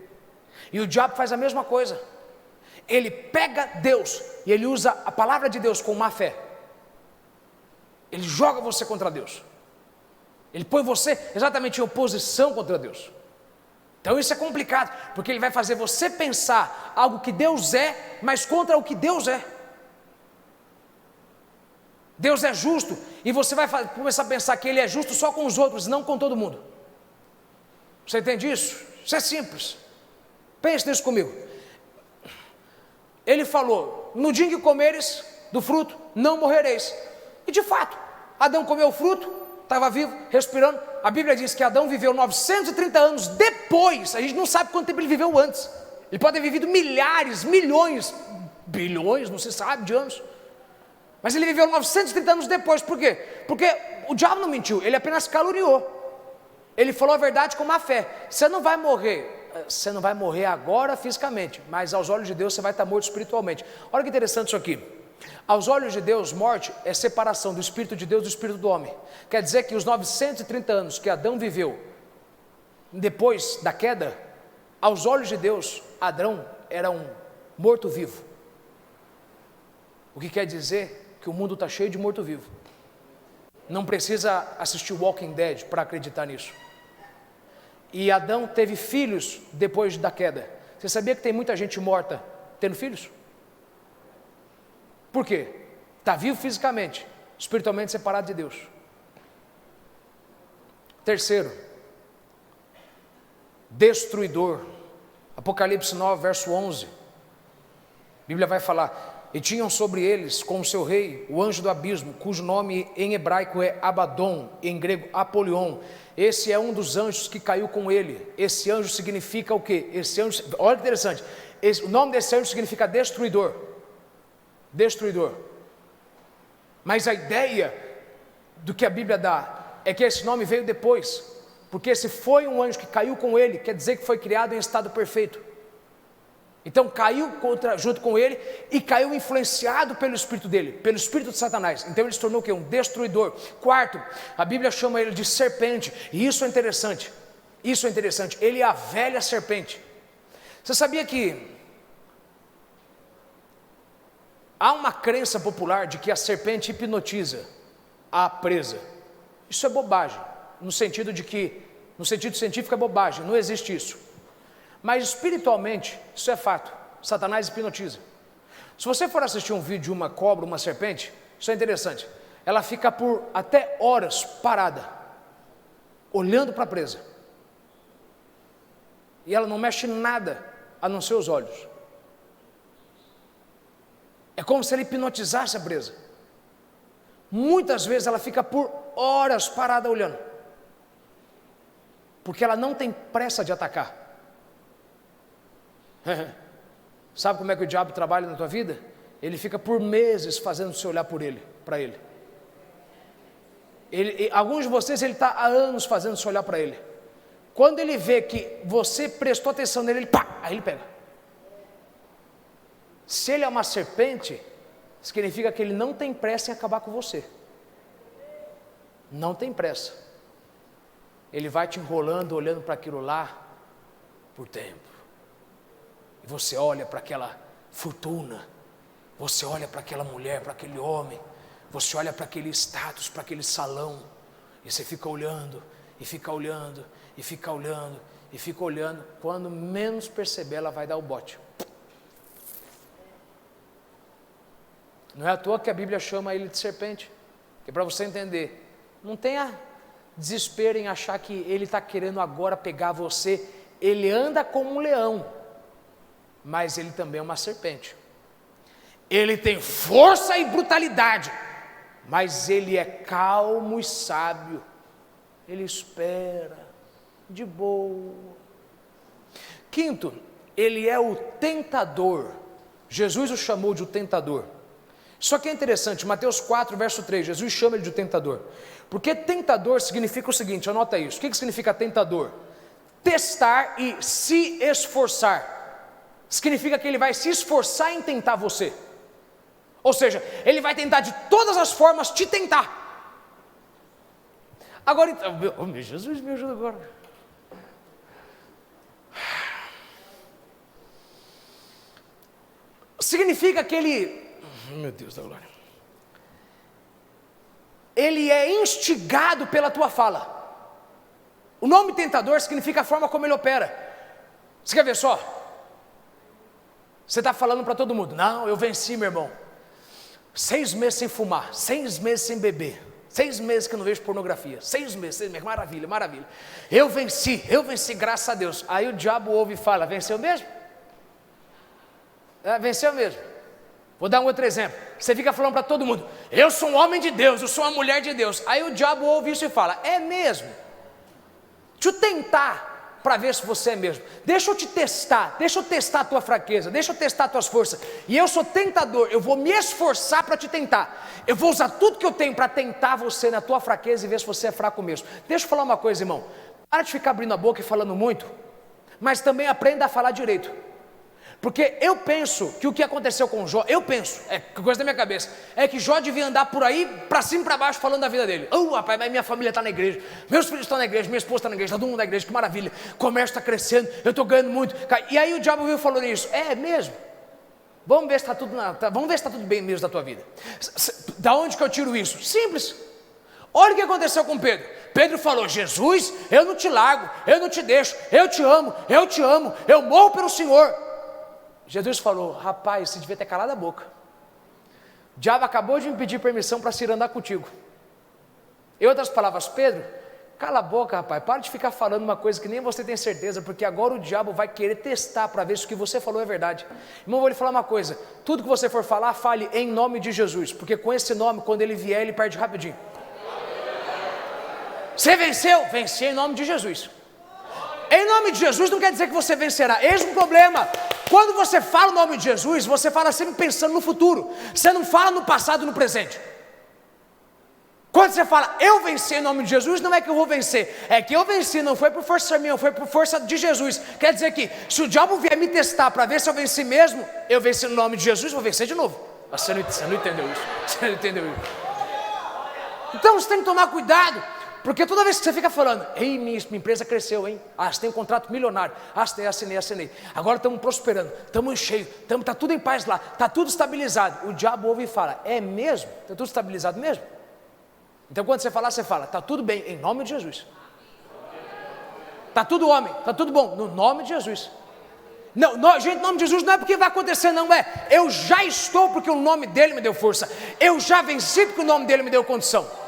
E o diabo faz a mesma coisa. Ele pega Deus e ele usa a palavra de Deus com má fé. Ele joga você contra Deus. Ele põe você exatamente em oposição contra Deus. Então isso é complicado, porque ele vai fazer você pensar algo que Deus é, mas contra o que Deus é. Deus é justo, e você vai começar a pensar que ele é justo só com os outros, não com todo mundo. Você entende isso? Isso é simples. Pense nisso comigo. Ele falou, no dia em que comeres do fruto, não morrereis. E de fato, Adão comeu o fruto, estava vivo, respirando. A Bíblia diz que Adão viveu 930 anos depois. A gente não sabe quanto tempo ele viveu antes. Ele pode ter vivido milhares, milhões, bilhões, não se sabe, de anos. Mas ele viveu 930 anos depois. Por quê? Porque o diabo não mentiu, ele apenas caluniou. Ele falou a verdade com má fé. Você não vai morrer agora fisicamente, mas aos olhos de Deus você vai estar morto espiritualmente. Olha que interessante isso aqui. Aos olhos de Deus, morte é separação do Espírito de Deus do Espírito do homem. Quer dizer que os 930 anos que Adão viveu depois da queda, aos olhos de Deus, Adão era um morto-vivo. O que quer dizer que o mundo está cheio de morto-vivo. Não precisa assistir Walking Dead para acreditar nisso. E Adão teve filhos depois da queda. Você sabia que tem muita gente morta tendo filhos? Por quê? Está vivo fisicamente, espiritualmente separado de Deus. Terceiro, destruidor. Apocalipse 9, verso 11. A Bíblia vai falar: e tinham sobre eles, com o seu rei, o anjo do abismo, cujo nome em hebraico é Abaddon, em grego Apolion. Esse é um dos anjos que caiu com ele. Esse anjo significa o quê? Esse anjo, olha que interessante, o nome desse anjo significa destruidor. Destruidor. Mas a ideia do que a Bíblia dá é que esse nome veio depois, porque se foi um anjo que caiu com ele, quer dizer que foi criado em estado perfeito. Então caiu junto com ele e caiu influenciado pelo espírito dele, pelo espírito de Satanás. Então ele se tornou o quê? Um destruidor. Quarto, a Bíblia chama ele de serpente, e isso é interessante. Isso é interessante. Ele é a velha serpente. Você sabia que há uma crença popular de que a serpente hipnotiza a presa? Isso é bobagem, no sentido científico é bobagem, não existe isso. Mas espiritualmente, isso é fato. Satanás hipnotiza. Se você for assistir um vídeo de uma cobra, uma serpente, isso é interessante. Ela fica por até horas parada, olhando para a presa. E ela não mexe nada, a não ser os olhos. É como se ele hipnotizasse a presa. Muitas vezes ela fica por horas parada olhando, porque ela não tem pressa de atacar. Sabe como é que o diabo trabalha na tua vida? Ele fica por meses fazendo você olhar para ele. Alguns de vocês, ele está há anos fazendo você olhar para ele. Quando ele vê que você prestou atenção nele, aí ele pega. Se ele é uma serpente, significa que ele não tem pressa em acabar com você. Não tem pressa. Ele vai te enrolando, olhando para aquilo lá, por tempo. E você olha para aquela fortuna, você olha para aquela mulher, para aquele homem, você olha para aquele status, para aquele salão, e você fica olhando, e fica olhando, e fica olhando, e fica olhando. Quando menos perceber, ela vai dar o bote. Não é à toa que a Bíblia chama ele de serpente, que para você entender, não tenha desespero em achar que ele está querendo agora pegar você. Ele anda como um leão, mas ele também é uma serpente. Ele tem força e brutalidade, mas ele é calmo e sábio. Ele espera, de boa. Quinto, ele é o tentador. Jesus o chamou de o tentador. Só que é interessante, Mateus 4, verso 3, Jesus chama ele de tentador. Porque tentador significa o seguinte, anota isso. O que significa tentador? Testar e se esforçar. Significa que ele vai se esforçar em tentar você. Ou seja, ele vai tentar de todas as formas te tentar. Agora, então, Jesus me ajuda agora. Significa que ele, meu Deus da glória, ele é instigado pela tua fala. O nome tentador significa a forma como ele opera. Você quer ver só? Você está falando para todo mundo: não, eu venci, meu irmão. 6 meses sem fumar, 6 meses sem beber, 6 meses que eu não vejo pornografia, 6 meses, maravilha, maravilha. Eu venci, graças a Deus. Aí o diabo ouve e fala: venceu mesmo? Venceu mesmo. Vou dar um outro exemplo. Você fica falando para todo mundo: eu sou um homem de Deus, eu sou uma mulher de Deus. Aí o diabo ouve isso e fala: é mesmo? Deixa eu tentar para ver se você é mesmo. Deixa eu te testar, deixa eu testar a tua fraqueza, deixa eu testar as tuas forças. E eu sou tentador, eu vou me esforçar para te tentar. Eu vou usar tudo que eu tenho para tentar você na tua fraqueza e ver se você é fraco mesmo. Deixa eu falar uma coisa, irmão. Para de ficar abrindo a boca e falando muito, mas também aprenda a falar direito. Porque eu penso que o que aconteceu com Jó, é coisa da minha cabeça, é que Jó devia andar por aí, para cima e para baixo, falando da vida dele. Rapaz, mas minha família está na igreja, meus filhos estão na igreja, minha esposa está na igreja, está todo mundo na igreja, que maravilha, o comércio está crescendo, eu estou ganhando muito. E aí o diabo veio falando isso, é mesmo? Vamos ver se está tudo bem mesmo da tua vida. Da onde que eu tiro isso? Simples. Olha o que aconteceu com Pedro. Pedro falou: Jesus, eu não te largo, eu não te deixo, eu te amo, eu morro pelo Senhor. Jesus falou: rapaz, você devia ter calado a boca. O diabo acabou de me pedir permissão para se ir andar contigo. Em outras palavras, Pedro, cala a boca, rapaz, para de ficar falando uma coisa que nem você tem certeza, porque agora o diabo vai querer testar para ver se o que você falou é verdade. Irmão, vou lhe falar uma coisa: tudo que você for falar, fale em nome de Jesus, porque com esse nome, quando ele vier, ele perde rapidinho. Você venceu? Venci em nome de Jesus. Em nome de Jesus não quer dizer que você vencerá. Eis um problema: quando você fala o nome de Jesus, você fala sempre pensando no futuro, você não fala no passado e no presente. Quando você fala, eu venci em nome de Jesus, não é que eu vou vencer, é que eu venci, não foi por força minha, foi por força de Jesus. Quer dizer que, se o diabo vier me testar para ver se eu venci mesmo, eu venci no nome de Jesus, vou vencer de novo. Você não entendeu isso, você não entendeu isso. Então você tem que tomar cuidado, porque toda vez que você fica falando, ei, minha empresa cresceu, hein? Você tem um contrato milionário, assinei. Agora estamos prosperando, estamos cheios, está tudo em paz lá, está tudo estabilizado. O diabo ouve e fala, é mesmo? Está tudo estabilizado mesmo? Então quando você fala, está tudo bem, em nome de Jesus. Está tudo homem, está tudo bom, no nome de Jesus. Não, gente, no nome de Jesus não é porque vai acontecer, não é. Eu já estou porque o nome dele me deu força. Eu já venci porque o nome dele me deu condição.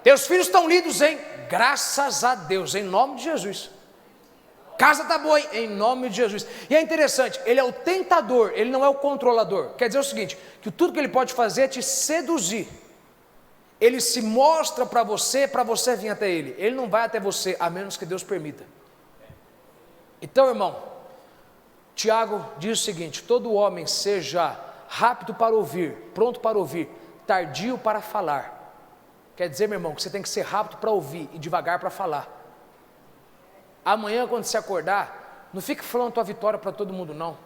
Teus filhos estão lidos, hein? Graças a Deus, em nome de Jesus. Casa está boa, hein? Em nome de Jesus. E é interessante, ele é o tentador, ele não é o controlador. Quer dizer o seguinte, que tudo que ele pode fazer é te seduzir. Ele se mostra para você vir até ele. Ele não vai até você, a menos que Deus permita. Então, irmão, Tiago diz o seguinte: todo homem seja rápido para ouvir, pronto para ouvir, tardio para falar. Quer dizer, meu irmão, que você tem que ser rápido para ouvir e devagar para falar. Amanhã, quando você acordar, não fique falando tua vitória para todo mundo, não.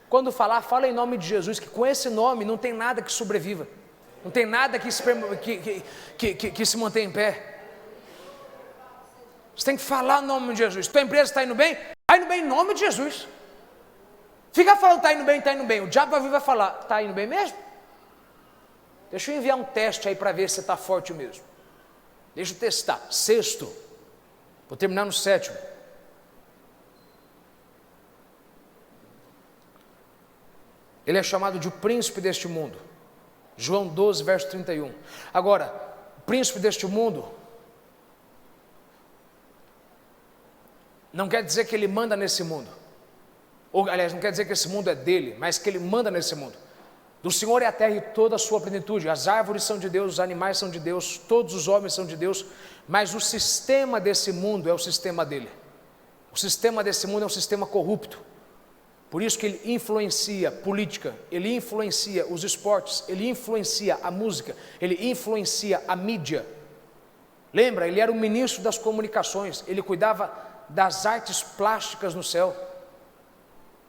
Quando falar, fala em nome de Jesus, que com esse nome não tem nada que sobreviva. Não tem nada que se mantenha em pé. Você tem que falar no nome de Jesus. Tua empresa está indo bem? Está indo bem em nome de Jesus. Fica falando, está indo bem. O diabo vai vir e vai falar, está indo bem mesmo? Deixa eu enviar um teste aí para ver se você está forte mesmo. Deixa eu testar. Sexto. Vou terminar no sétimo. Ele é chamado de o príncipe deste mundo. João 12, verso 31. Agora, o príncipe deste mundo não quer dizer que ele manda nesse mundo. Ou, aliás, não quer dizer que esse mundo é dele, mas que ele manda nesse mundo. Do Senhor é a terra e toda a sua plenitude. As árvores são de Deus, os animais são de Deus, todos os homens são de Deus, mas o sistema desse mundo é o sistema dele. O sistema desse mundo é um sistema corrupto. Por isso que ele influencia política, ele influencia os esportes, ele influencia a música, ele influencia a mídia. Lembra, ele era o ministro das comunicações, ele cuidava das artes plásticas no céu.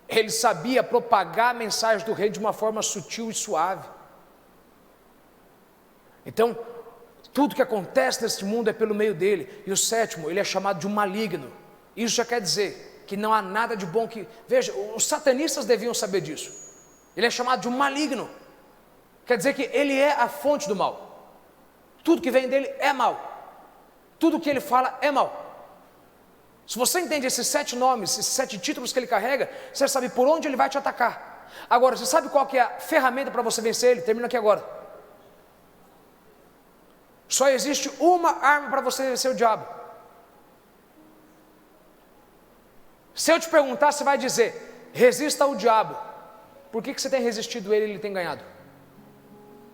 Ele sabia propagar a mensagem do rei de uma forma sutil e suave. Então, tudo que acontece nesse mundo é pelo meio dele. E o sétimo, ele é chamado de um maligno. Isso já quer dizer que não há nada de bom que... Veja, os satanistas deviam saber disso. Ele é chamado de um maligno. Quer dizer que ele é a fonte do mal. Tudo que vem dele é mal. Tudo que ele fala é mal. Se você entende esses 7 nomes, esses 7 títulos que ele carrega, você sabe por onde ele vai te atacar. Agora, você sabe qual que é a ferramenta para você vencer ele? Termina aqui agora. Só existe uma arma para você vencer o diabo. Se eu te perguntar, você vai dizer, resista ao diabo. Por que você tem resistido ele e ele tem ganhado?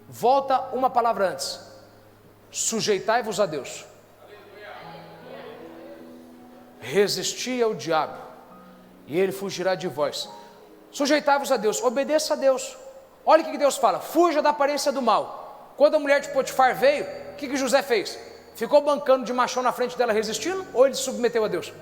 Volta uma palavra antes. Sujeitai-vos a Deus. Resisti ao diabo, e ele fugirá de vós. Sujeitai-vos a Deus, obedeça a Deus. Olha o que Deus fala, fuja da aparência do mal. Quando a mulher de Potifar veio, o que José fez? Ficou bancando de machão na frente dela resistindo, ou ele se submeteu a Deus?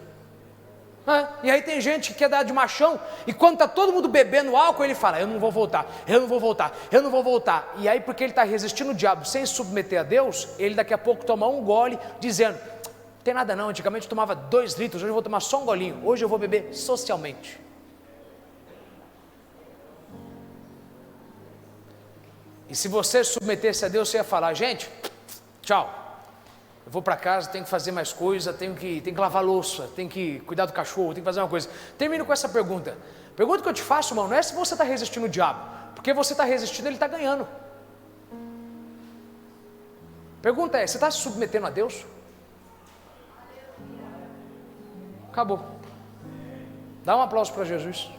E aí tem gente que quer dar de machão, e quando está todo mundo bebendo álcool, ele fala, eu não vou voltar, eu não vou voltar, eu não vou voltar. E aí porque ele está resistindo o diabo sem se submeter a Deus, ele daqui a pouco toma um gole, dizendo, não tem nada não, antigamente eu tomava 2 litros, hoje eu vou tomar só um golinho, hoje eu vou beber socialmente. E se você submetesse a Deus, você ia falar, gente, tchau. Eu vou para casa, tenho que fazer mais coisa, tenho que lavar louça, tenho que cuidar do cachorro, tenho que fazer uma coisa. Termino com essa pergunta. Pergunta que eu te faço, irmão, não é se você está resistindo o diabo, porque você está resistindo, ele está ganhando. Pergunta é, você está se submetendo a Deus? Acabou. Dá um aplauso para Jesus.